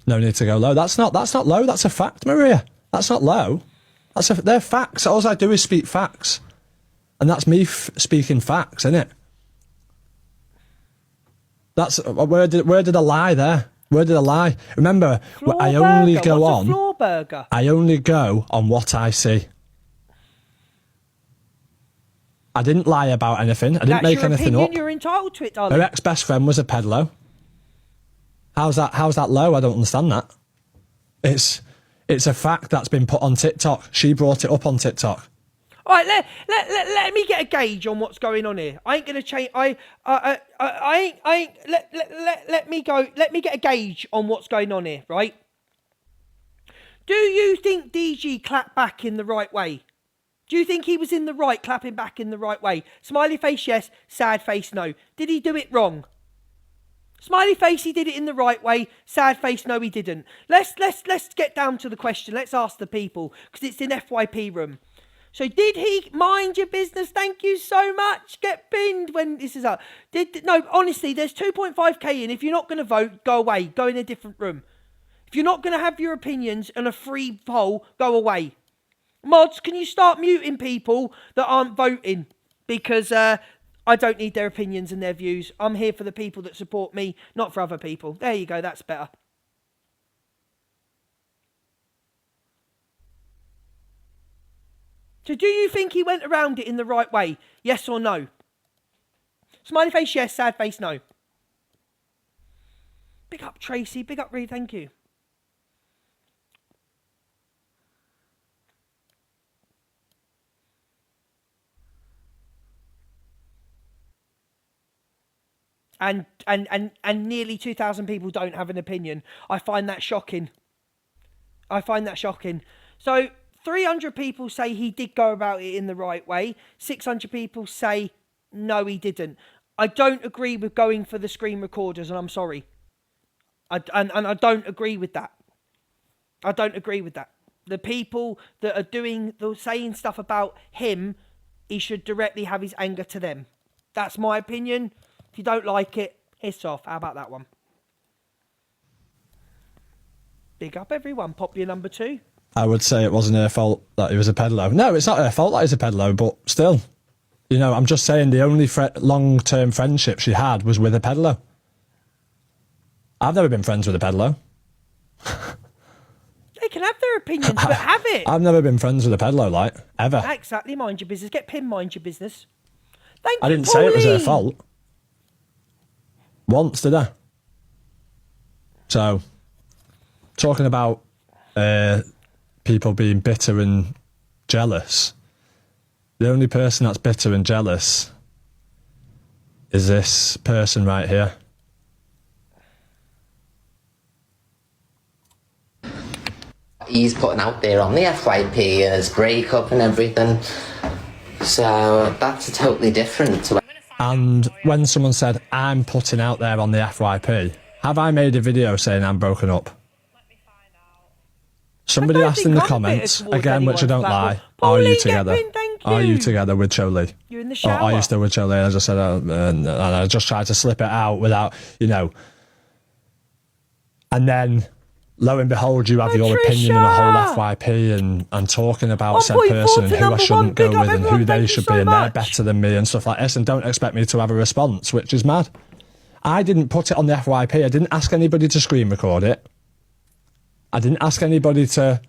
No need to go low. That's not low. That's a fact, Maria. That's not low. They're facts. All I do is speak facts. And that's me speaking facts, isn't it? That's where did I lie there? Where did I lie? Remember, I only go on. Floor burger? I only go on what I see. I didn't lie about anything. I didn't make anything up. You're entitled to it, darling. Her ex-best friend was a peddler. How's that low? I don't understand that. It's a fact that's been put on TikTok. She brought it up on TikTok. All right, let me get a gauge on what's going on here. I ain't gonna change. Let me get a gauge on what's going on here, right? Do you think DG clapped back in the right way? Do you think he was in the right, clapping back in the right way? Smiley face, yes. Sad face, no. Did he do it wrong? Smiley face, he did it in the right way. Sad face, no, he didn't. Let's get down to the question. Let's ask the people, because it's in FYP room. So did he mind your business? Thank you so much. Get pinned when this is up. No, honestly, there's 2.5k in. If you're not going to vote, go away. Go in a different room. If you're not going to have your opinions and a free poll, go away. Mods, can you start muting people that aren't voting? Because I don't need their opinions and their views. I'm here for the people that support me, not for other people. There you go. That's better. So do you think he went around it in the right way? Yes or no? Smiley face, yes. Sad face, no. Big up, Tracy. Big up, Reed. Thank you. And nearly 2,000 people don't have an opinion. I find that shocking. So 300 people say he did go about it in the right way. 600 people say no, he didn't. I don't agree with going for the screen recorders, and I'm sorry. I don't agree with that. The people that are saying stuff about him, he should directly have his anger to them. That's my opinion. If you don't like it, hiss off. How about that one? Big up, everyone. Popular number 2. I would say it wasn't her fault that he was a peddler. No, it's not her fault that he's a peddler, but still. You know, I'm just saying the only long-term friendship she had was with a peddler. I've never been friends with a peddler. They can have their opinions, but have it. I've never been friends with a peddler, like, ever. Exactly, mind your business. Get pinned, mind your business. I didn't say it was her fault. Once, did I? So, talking about people being bitter and jealous, the only person that's bitter and jealous is this person right here. He's putting out there on the FYP his breakup and everything. So that's totally different to... And when someone said, I'm putting out there on the FYP, Have I made a video saying I'm broken up? Somebody asked in the comments, again, which I don't lie, are you together? Are you together with Choli? You're in the Or shower. are you still with Choli? As I said, and I just tried to slip it out without, you know. And then, lo and behold, you have your opinion on the whole FYP and talking about said person and who I shouldn't go with and who they should be and they're better than me and stuff like this, and don't expect me to have a response, which is mad. I didn't put it on the FYP. I didn't ask anybody to screen record it. I didn't ask anybody to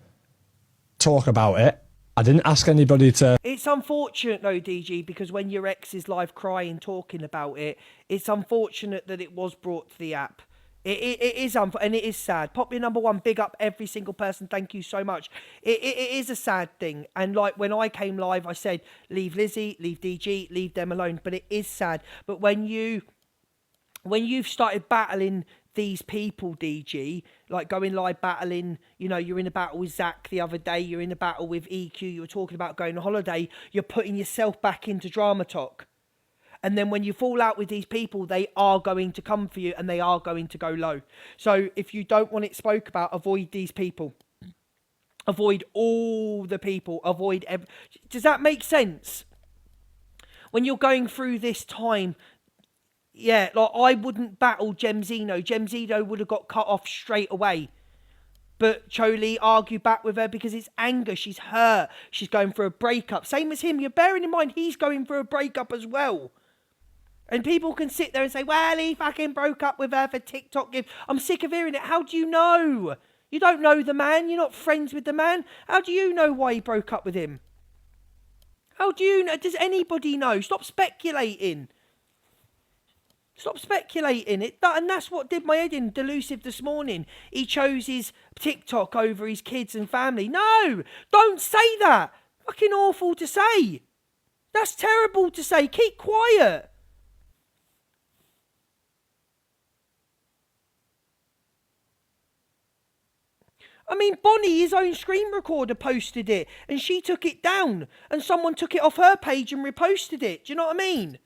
talk about it. I didn't ask anybody to... It's unfortunate though, DG, because when your ex is live crying, talking about it, it's unfortunate that it was brought to the app. It is and it is sad. Pop your number one, big up every single person. Thank you so much. It is a sad thing. And like when I came live, I said, leave Lizzie, leave DG, leave them alone. But it is sad. But when you've started battling these people, DG, like going live battling, you know, you're in a battle with Zach the other day, you're in a battle with EQ, you were talking about going on holiday, you're putting yourself back into drama talk. And then when you fall out with these people, they are going to come for you and they are going to go low. So if you don't want it spoke about, avoid these people. Avoid all the people. Does that make sense? When you're going through this time, yeah, like I wouldn't battle Gemzino. Gemzino would have got cut off straight away. But Choli argued back with her because it's anger. She's hurt. She's going for a breakup. Same as him. You're bearing in mind he's going for a breakup as well. And people can sit there and say, well, he fucking broke up with her for TikTok. I'm sick of hearing it. How do you know? You don't know the man. You're not friends with the man. How do you know why he broke up with him? How do you know? Does anybody know? Stop speculating. Stop speculating. And that's what did my head in. Delusive this morning. He chose his TikTok over his kids and family. No, don't say that. Fucking awful to say. That's terrible to say. Keep quiet. I mean, Bonnie, his own screen recorder, posted it and she took it down and someone took it off her page and reposted it. Do you know what I mean?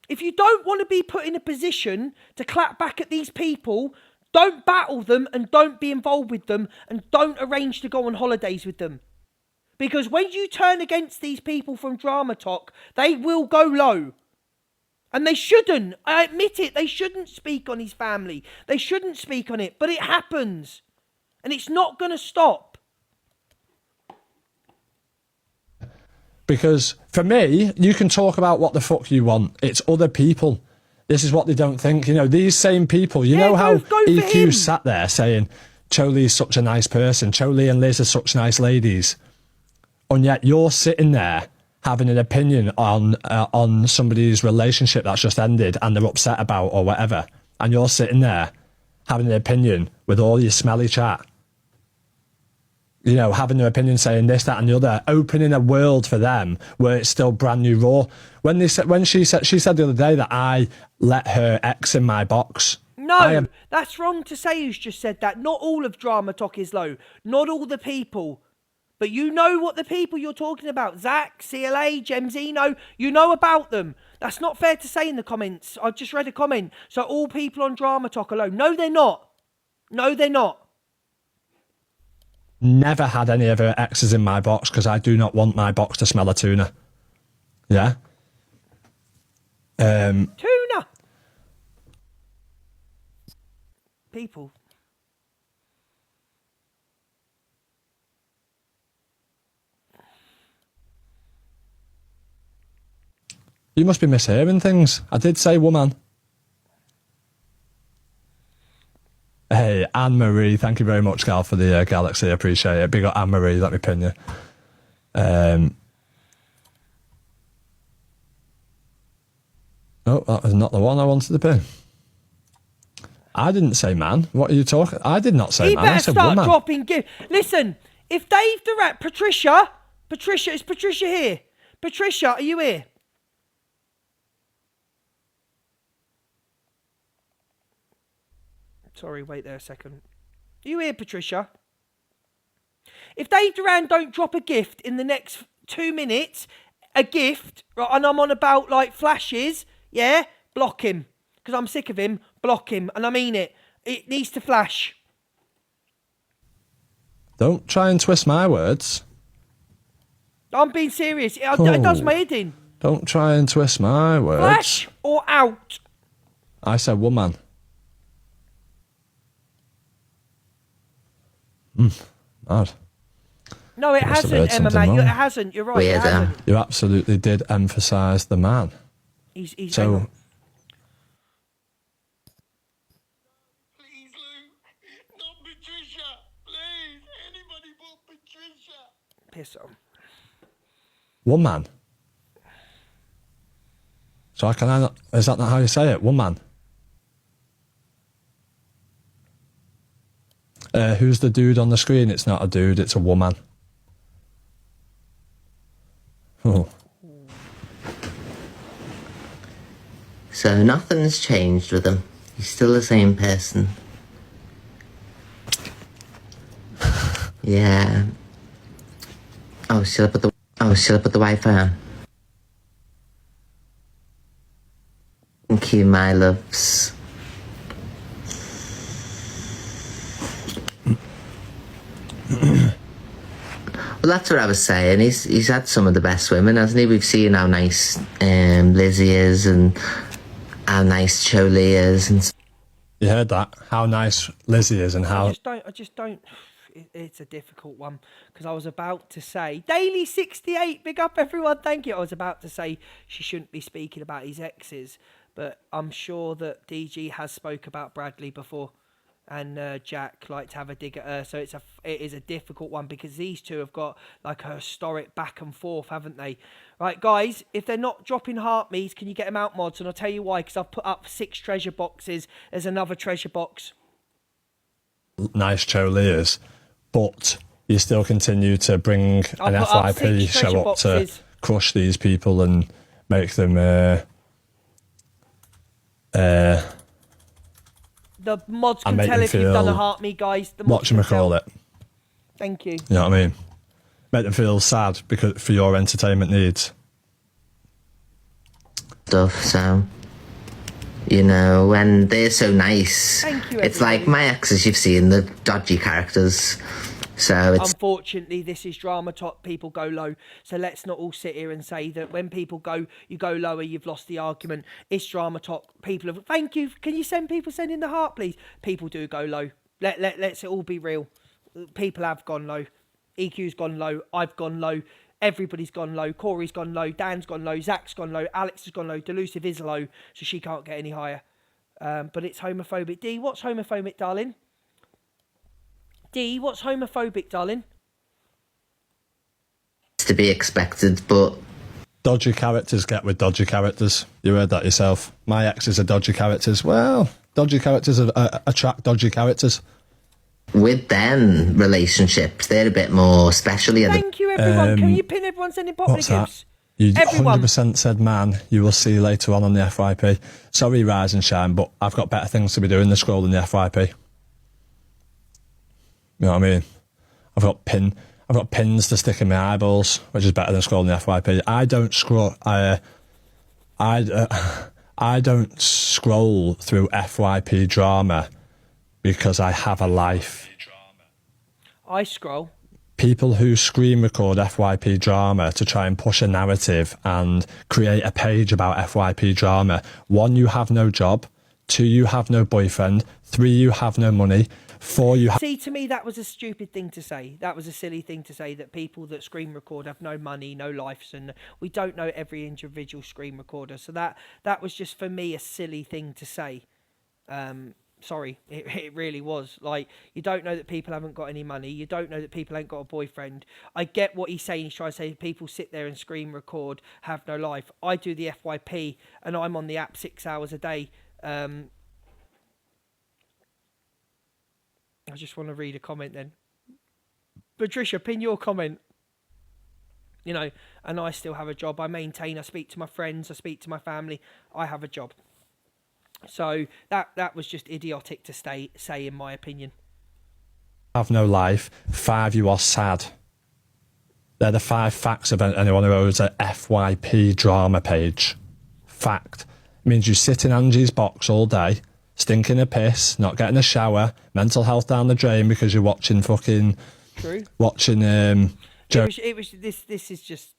If you don't want to be put in a position to clap back at these people, don't battle them and don't be involved with them and don't arrange to go on holidays with them. Because when you turn against these people from Drama Talk, they will go low. And they shouldn't. I admit it. They shouldn't speak on his family. They shouldn't speak on it. But it happens. And it's not going to stop. Because for me, you can talk about what the fuck you want. It's other people. This is what they don't think. You know, these same people, you know how EQ sat there saying, Choli's such a nice person. Choli and Liz are such nice ladies. And yet you're sitting there having an opinion on somebody's relationship that's just ended and they're upset about or whatever. And you're sitting there having an opinion with all your smelly chat. You know, having their opinion saying this, that and the other, opening a world for them where it's still brand new raw. She said the other day that I let her ex in my box. No, that's wrong to say who's just said that. Not all of Drama Talk is low. Not all the people. But you know what the people you're talking about. Zach, CLA, Gemzino, you know about them. That's not fair to say in the comments. I just read a comment. So all people on Drama Talk are low. No, they're not. No, they're not. Never had any of her exes in my box because I do not want my box to smell of tuna. Yeah? Tuna! People. You must be mishearing things. I did say woman. Hey, Anne-Marie, thank you very much, Gal, for the Galaxy. I appreciate it. Big up Anne-Marie, let me pin you. Oh, that was not the one I wanted to pin. I didn't say man. What are you talking? I did not say man. I said woman. He better start dropping gift. Listen, if Dave Durant, Patricia, is Patricia here? Patricia, are you here? Sorry, wait there a second. Are you here, Patricia? If Dave Duran don't drop a gift in the next 2 minutes, a gift, right, and I'm on about like flashes, yeah, block him. Because I'm sick of him, block him. And I mean it. It needs to flash. Don't try and twist my words. I'm being serious. It does my head in. Don't try and twist my words. Flash or out? I said woman. Mad. No, it You must have hasn't, heard Emma, something mate. It wrong. hasn't. You're right. It hasn't. You absolutely did emphasise the man. He's hang So, on. Piss on. woman. So I can I not, is that not how you say it? Woman. Who's the dude on the screen? It's not a dude, it's a woman. Oh. So nothing's changed with him. He's still the same person. Yeah. Oh, should I put the Wi-Fi on? Thank you, my loves. Well, that's what I was saying. He's had some of the best women, hasn't he? We've seen how nice Lizzie is and how nice Jolie is. And You heard that? How nice Lizzie is and how... I just don't. It's a difficult one because I was about to say Daily 68, big up everyone, thank you. I was about to say she shouldn't be speaking about his exes, but I'm sure that DG has spoke about Bradley before, and Jack like to have a dig at her. So it is a difficult one because these two have got like a historic back and forth, haven't they? Right, guys, if they're not dropping heart me's, can you get them out, mods? And I'll tell you why, because I've put up 6 treasure boxes. There's another treasure box. Nice Jolie is, but you still continue to bring an FYP show up to crush these people and make them the mods can tell if you've done a heart me, guys. The mods can tell. it. Thank you. You know what I mean? Make them feel sad because for your entertainment needs. stuff, so... You know, when they're so nice, Thank you, it's like my exes you've seen, the dodgy characters. So it's... Unfortunately, this is drama top. People go low. So let's not all sit here and say that when people go, you go lower, you've lost the argument. It's drama top. People have... Thank you. Can you send people sending the heart, please? People do go low. Let's it all be real. People have gone low. EQ's gone low. I've gone low. Everybody's gone low. Corey's gone low. Dan's gone low. Zach's gone low. Alex has gone low. Delusive is low, so she can't get any higher. But it's homophobic. D, what's homophobic, darling? D, what's homophobic, darling? It's to be expected, but... Dodgy characters get with dodgy characters. You heard that yourself. My exes are dodgy characters. Well, dodgy characters attract dodgy characters. With them relationships, they're a bit more special. Thank you, everyone. Can you pin everyone sending popular What's gifts? that? You Everyone. 100% said man. You will see later on the FYP. Sorry, Rise and Shine, but I've got better things to be doing than scrolling the FYP. You know what I mean? I've got pins to stick in my eyeballs, which is better than scrolling the FYP. I don't scroll. I don't scroll through FYP drama because I have a life. I scroll. People who screen record FYP drama to try and push a narrative and create a page about FYP drama. 1, you have no job. 2, you have no boyfriend. 3, you have no money. 4, you have... See, to me, that was a stupid thing to say. That was a silly thing to say, that people that screen record have no money, no lives, and we don't know every individual screen recorder. So that was just, for me, a silly thing to say. Sorry, it really was. Like, you don't know that people haven't got any money. You don't know that people ain't got a boyfriend. I get what he's saying. He's trying to say people sit there and screen record, have no life. I do the FYP, and I'm on the app 6 hours a day. I just want to read a comment then. Patricia, pin your comment. You know, and I still have a job. I maintain, I speak to my friends, I speak to my family. I have a job. So that was just idiotic to say, in my opinion. Have no life. 5, you are sad. They're the 5 facts of anyone who owns a FYP drama page. Fact. It means you sit in Angie's box all day, stinking a piss, not getting a shower, mental health down the drain because you're watching fucking... True. Watching... This is just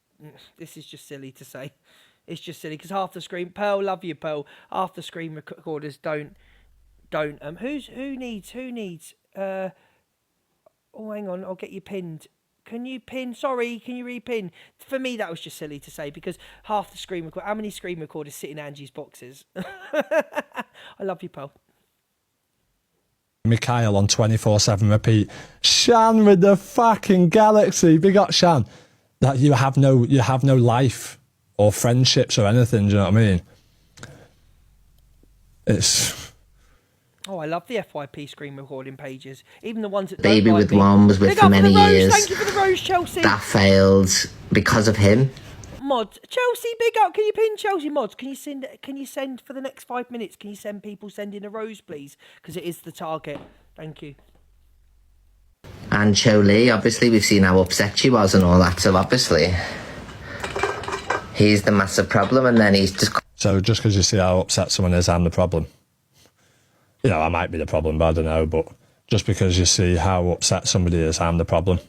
silly to say. It's just silly because half the screen... Pearl, love you, Pearl. Half the screen recorders don't... Who needs... Oh, hang on, I'll get you pinned. Can you pin? Sorry, can you repin? For me, that was just silly to say because half the screen record. How many screen recorders sit in Angie's boxes? I love you, Pearl. Mikhail on 24/7 repeat. Shan with the fucking galaxy. Big up, Shan. That you have no life or friendships or anything. Do you know what I mean? It's. Oh, I love the FYP screen recording pages. Even the ones that Baby don't like with me. one was with Big for up many the rose. years. Thank you for the rose, Chelsea. That failed because of him. Mod Chelsea, big up. Can you pin Chelsea mods? Can you send for the next 5 minutes? Can you send people sending a rose, please? Because it is the target. Thank you. And Choli, obviously we've seen how upset she was and all that, so obviously he's the massive problem, and then he's just... So just because you see how upset someone is, I'm the problem. You know, I might be the problem, but I don't know. But just because you see how upset somebody is, I'm the problem.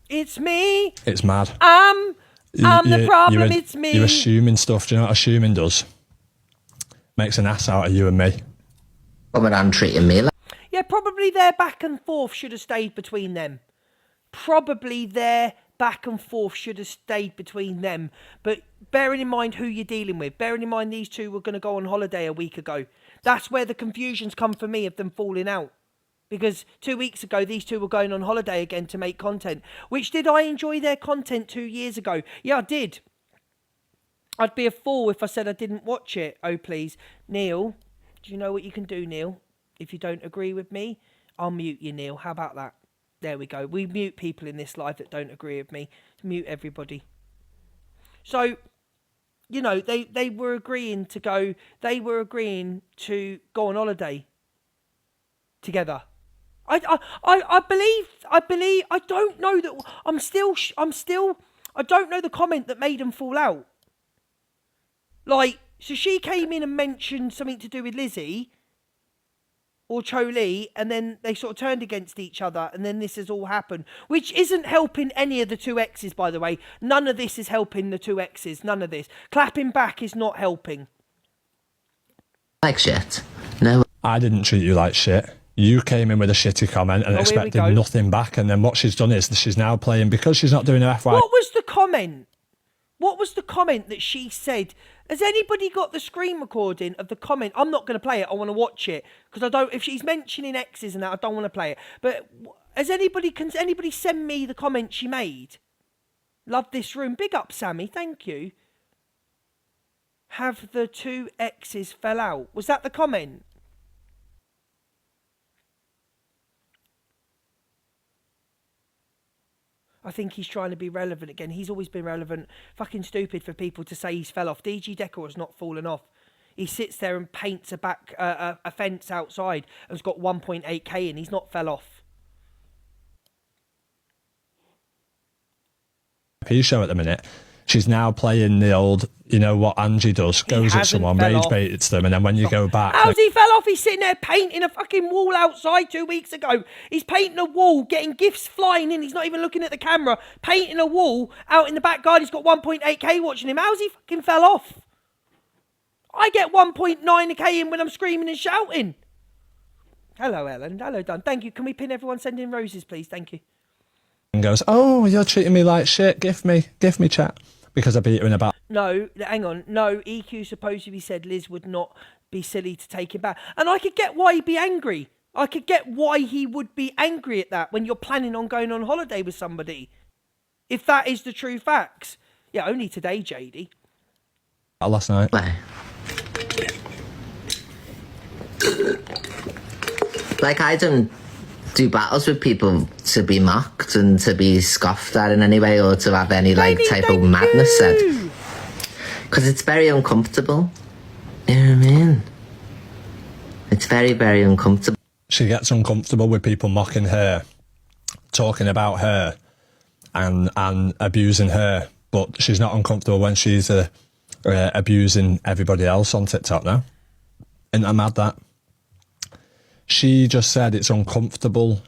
It's me. It's mad. I'm the problem. It's me. You're assuming stuff. Do you know what assuming does? Makes an ass out of you and me. Coming on treating me like... Yeah, probably their back and forth should have stayed between them. Probably their back and forth should have stayed between them. But bearing in mind who you're dealing with, bearing in mind these two were going to go on holiday a week ago. That's where the confusion's come for me of them falling out. Because 2 weeks ago, these two were going on holiday again to make content. Which, did I enjoy their content 2 years ago? Yeah, I did. I'd be a fool if I said I didn't watch it. Oh, please. Neil, do you know what you can do, Neil? If you don't agree with me, I'll mute you, Neil. How about that? There we go. We mute people in this live that don't agree with me. Mute everybody. So... you know, they were agreeing to go. They were agreeing to go on holiday together. I believe. I don't know that. I'm still. I don't know the comment that made them fall out. Like, so she came in and mentioned something to do with Lizzie or Choli, and then they sort of turned against each other, and then this has all happened, which isn't helping any of the two exes, by the way. None of this is helping the two exes. None of this. Clapping back is not helping. Like shit. No. I didn't treat you like shit. You came in with a shitty comment and expected nothing back, and then what she's done is she's now playing, because she's not doing her FY. What was the comment? What was the comment that she said? Has anybody got the screen recording of the comment? I'm not going to play it. I want to watch it because I don't. If she's mentioning exes and that, I don't want to play it. But can anybody send me the comment she made? Love this room. Big up, Sammy. Thank you. Have the two exes fell out? Was that the comment? I think he's trying to be relevant again. He's always been relevant. Fucking stupid for people to say he's fell off. DG Decker has not fallen off. He sits there and paints a fence outside and has got 1.8k in. He's not fell off. Show at the minute. She's now playing the old, you know what Angie does, goes at someone, rage baits them, and then when you go back... How's he fell off? He's sitting there painting a fucking wall outside 2 weeks ago. He's painting a wall, getting gifts flying in. He's not even looking at the camera. Painting a wall out in the back garden. He's got 1.8k watching him. How's he fucking fell off? I get 1.9k in when I'm screaming and shouting. Hello, Ellen. Hello, Don. Thank you. Can we pin everyone sending roses, please? Thank you. And goes, oh, you're treating me like shit. Give me chat. Because I beat her in a bat. No, hang on. No, EQ supposedly said Liz would not be silly to take him back. And I could get why he'd be angry. I could get why he would be angry at that when you're planning on going on holiday with somebody. If that is the true facts. Yeah, only today, JD. Last night. Like, I don't do battles with people to be mocked and to be scoffed at in any way or to have any type of madness said, because it's very uncomfortable. You know what I mean? It's very, very uncomfortable. She gets uncomfortable with people mocking her, talking about her, and abusing her, but she's not uncomfortable when she's abusing everybody else on TikTok now. Isn't that mad, that? She just said it's uncomfortable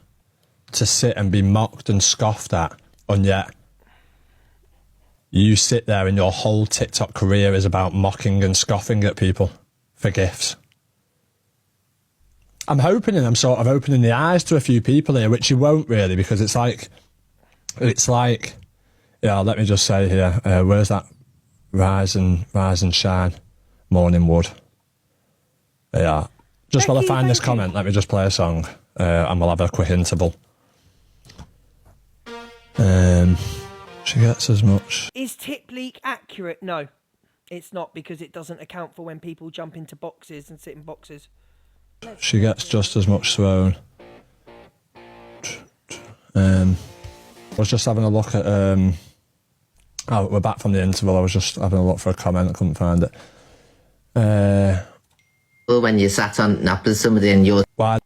to sit and be mocked and scoffed at, and yet you sit there and your whole TikTok career is about mocking and scoffing at people for gifts. I'm hoping, and I'm sort of opening the eyes to a few people here, which you won't really, because it's like, yeah, let me just say here, where's that rise and shine, morning wood. Yeah. Just while I find this comment, let me just play a song, and we'll have a quick interval. She gets as much. Is tip leak accurate? No, it's not, because it doesn't account for when people jump into boxes and sit in boxes. She gets just as much thrown. I was just having a look at... oh, we're back from the interval. I was just having a look for a comment. I couldn't find it. When you sat on nap with somebody and you're... Why?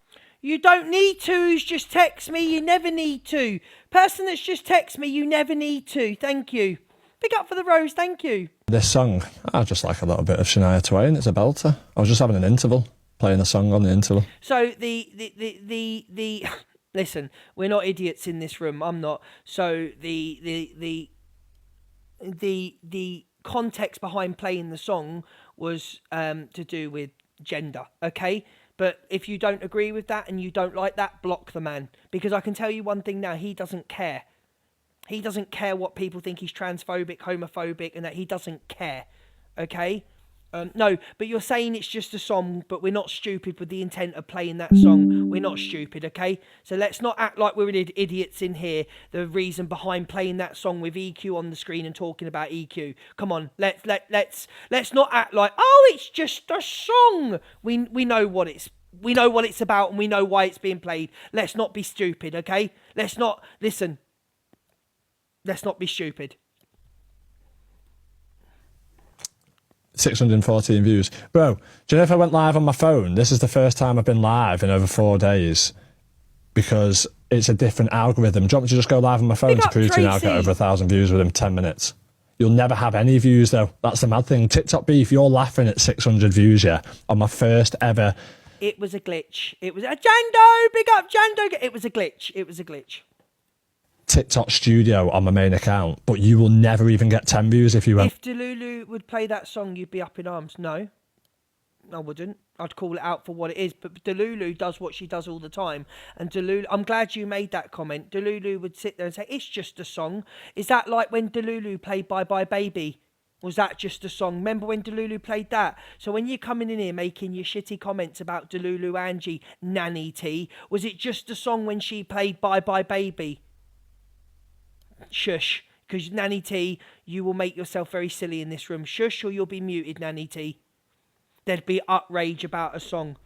You don't need to. Just text me. You never need to. Person that's just text me, you never need to. Thank you. Big up for the rose. Thank you. This song, I just like a little bit of Shania Twain. It's a belter. I was just having an interval, playing a song on the interval. So the listen, we're not idiots in this room. I'm not. So the context behind playing the song was to do with gender, okay? But if you don't agree with that and you don't like that, block the man. Because I can tell you one thing now, he doesn't care. He doesn't care what people think he's transphobic, homophobic, and that he doesn't care, okay? No, but you're saying it's just a song, but we're not stupid with the intent of playing that song. We're not stupid, okay? So let's not act like we're idiots in here. The reason behind playing that song with EQ on the screen and talking about EQ. Come on, let's not act like, oh, it's just a song. We know what it's about, and we know why it's being played. Let's not be stupid, okay? Let's not be stupid. 614 views. Bro, do you know if I went live on my phone? This is the first time I've been live in over 4 days because it's a different algorithm. Do you want me to just go live on my phone to prove to you now I get over 1,000 views within 10 minutes? You'll never have any views though. That's the mad thing. TikTok beef, you're laughing at 600 views, yeah, on my first ever. It was a glitch. It was a Jando, big up Jando. It was a glitch. It was a glitch. TikTok studio on my main account, but you will never even get 10 views if you went. If Delulu would play that song, you'd be up in arms. No, I wouldn't. I'd call it out for what it is. But Delulu does what she does all the time. And Delulu, I'm glad you made that comment. Delulu would sit there and say, it's just a song. Is that like when Delulu played Bye Bye Baby? Was that just a song? Remember when Delulu played that? So when you're coming in here making your shitty comments about Delulu Angie, Nanny T, was it just a song when she played Bye Bye Baby? Shush, because Nanny T, you will make yourself very silly in this room. Shush, or you'll be muted, Nanny T. There'd be outrage about a song.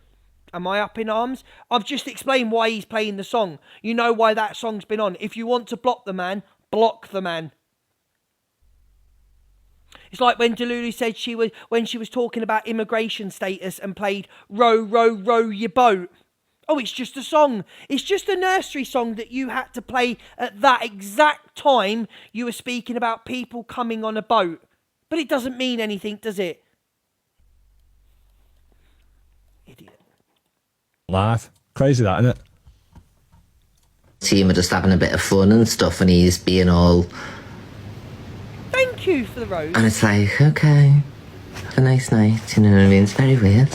Am I up in arms? I've just explained why he's playing the song. You know why that song's been on. If you want to block the man, block the man. It's like when Delulu said when she was talking about immigration status and played Row, Row, Row Your Boat. Oh, it's just a song. It's just a nursery song that you had to play at that exact time you were speaking about people coming on a boat. But it doesn't mean anything, does it? Idiot. Live. Crazy that, isn't it? Team are just having a bit of fun and stuff, and he's being all... Thank you for the rose. And it's like, okay, have a nice night, you know what I mean? It's very weird.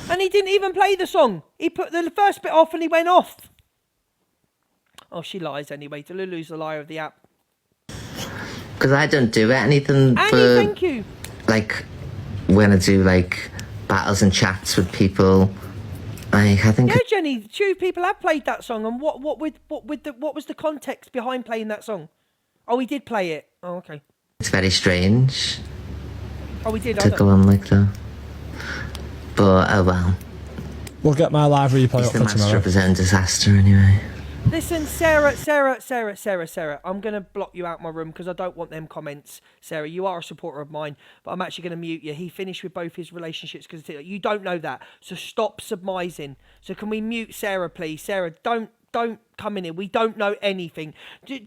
And he didn't even play the song. He put the first bit off and he went off. Oh, she lies anyway. Delulu's the liar of the app. Because I don't do anything Annie, for... thank you. Like, when I do, like, battles and chats with people, I think... Yeah, Jenny, two people have played that song. And what was the context behind playing that song? Oh, we did play it. Oh, okay. It's very strange. Oh, we did. To go on like that. But, oh well. We'll get my live replay up for tomorrow. He's the master of his own disaster anyway. Listen, Sarah, I'm going to block you out my room because I don't want them comments. Sarah, you are a supporter of mine, but I'm actually going to mute you. He finished with both his relationships because you don't know that. So stop submising. So can we mute Sarah, please? Sarah, don't don't come in here. We don't know anything.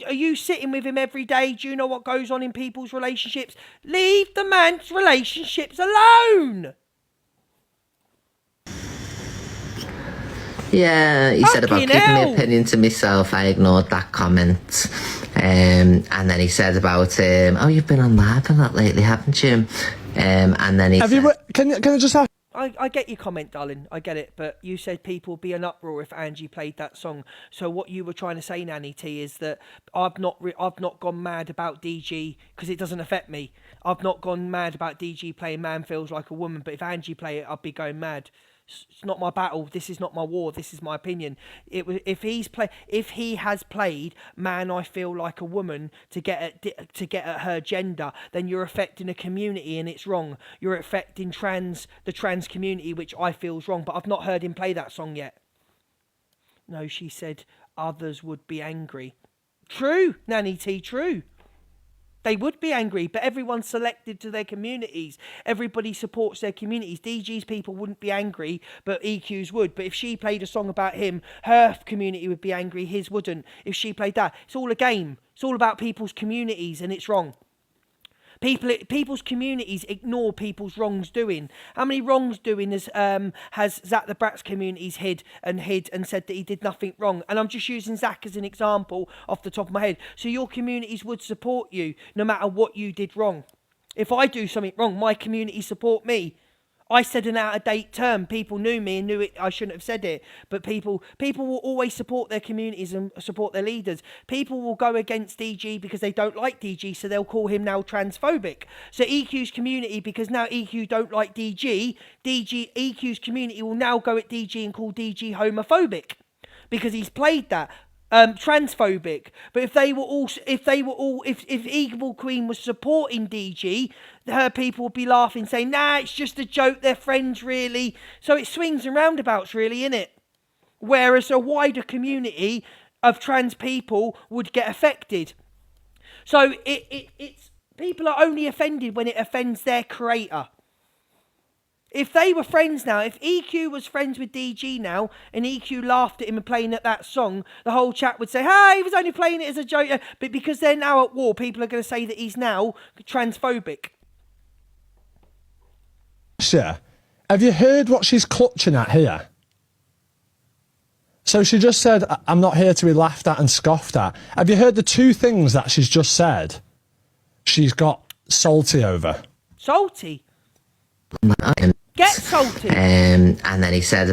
Are you sitting with him every day? Do you know what goes on in people's relationships? Leave the man's relationships alone. Yeah, he said about Fucking keeping hell. my opinion to myself. I ignored that comment. And then he said about, oh, you've been on live a lot lately, haven't you? And then he said... Can I just ask? I get your comment, darling. I get it. But you said people would be an uproar if Angie played that song. So what you were trying to say, Nanny T, is that I've not gone mad about DG because it doesn't affect me. I've not gone mad about DG playing Man Feels Like a Woman. But if Angie play it, I'd be going mad. It's not my battle. This is not my war. This is my opinion. If he has played "Man, I Feel Like a Woman" to get at her gender, then you're affecting a community and it's wrong. You're affecting the trans community, which I feel is wrong. But I've not heard him play that song yet. No, she said others would be angry. True, Nanny T. True. They would be angry, but everyone's selected to their communities. Everybody supports their communities. DG's people wouldn't be angry, but EQ's would. But if she played a song about him, her community would be angry, his wouldn't. If she played that, it's all a game. It's all about people's communities, and it's wrong. People's communities ignore people's wrongs doing. How many wrongs doing has Zach the Brat's communities hid and said that he did nothing wrong? And I'm just using Zach as an example off the top of my head. So your communities would support you no matter what you did wrong. If I do something wrong, my community support me. I said an out-of-date term. People knew me and knew it. I shouldn't have said it. But people will always support their communities and support their leaders. People will go against DG because they don't like DG, so they'll call him now transphobic. So EQ's community, because now EQ don't like EQ's community will now go at DG and call DG homophobic because he's played that. Transphobic. But if Evil Queen was supporting DG, her people would be laughing, saying, nah, it's just a joke, they're friends really. So it swings and roundabouts really, innit? Whereas a wider community of trans people would get affected. So it's people are only offended when it offends their creator. If they were friends now, if EQ was friends with DG now, and EQ laughed at him and playing at that song, the whole chat would say, hey, he was only playing it as a joke. But because they're now at war, people are going to say that he's now transphobic. Yeah. Have you heard what she's clutching at here? So she just said, I'm not here to be laughed at and scoffed at. Have you heard the two things that she's just said? She's got salty over. Salty? Get salty. And then he said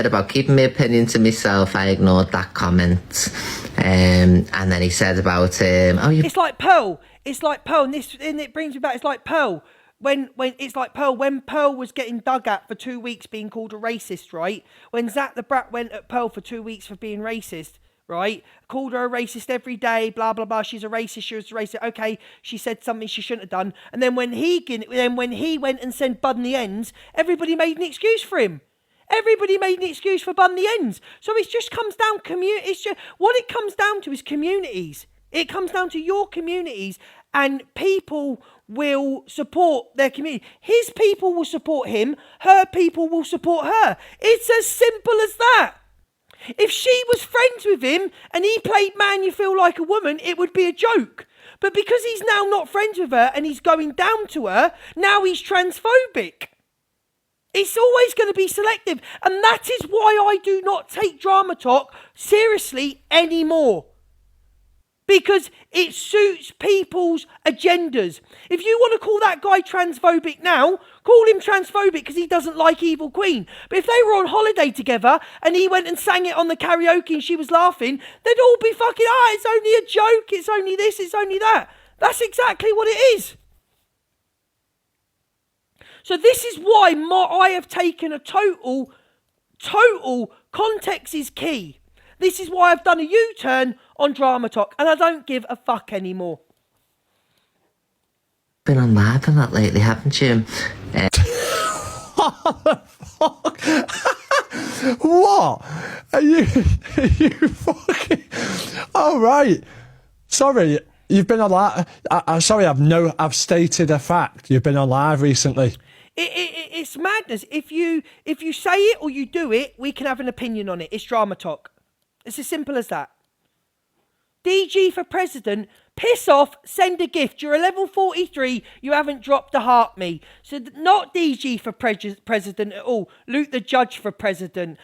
about keeping my opinion to myself. I ignored that comment. And then he said about It's like Pearl. It's like Pearl, and it brings me back. It's like Pearl. When Pearl was getting dug at for 2 weeks being called a racist, right? When Zach the Brat went at Pearl for 2 weeks for being racist, right? Called her a racist every day, blah, blah, blah. She's a racist, she was a racist. Okay, she said something she shouldn't have done. And then when he went and sent Bun the Ends, everybody made an excuse for him. Everybody made an excuse for Bun the Ends. So it just comes down, what it comes down to is communities. It comes down to your communities, and people will support their community. His people will support him. Her people will support her. It's as simple as that. If she was friends with him and he played Man, You Feel Like a Woman, it would be a joke. But because he's now not friends with her and he's going down to her, now he's transphobic. It's always going to be selective. And that is why I do not take drama talk seriously anymore. Because it suits people's agendas. If you want to call that guy transphobic now, call him transphobic because he doesn't like Evil Queen. But if they were on holiday together and he went and sang it on the karaoke and she was laughing, they'd all be fucking, it's only a joke, it's only this, it's only that. That's exactly what it is. So this is why I have taken a total context is key. This is why I've done a U-turn on Drama Talk, and I don't give a fuck anymore. Been on live a lot lately, haven't you? What the fuck? What? Are you fucking... Oh, right. Sorry, you've been on live. Sorry, I've stated a fact. You've been on live recently. it's madness. If you say it or you do it, we can have an opinion on it. It's drama talk. It's as simple as that. DG for president, piss off, send a gift. You're a level 43, you haven't dropped a heart me. So not DG for president at all. Luke the judge for president.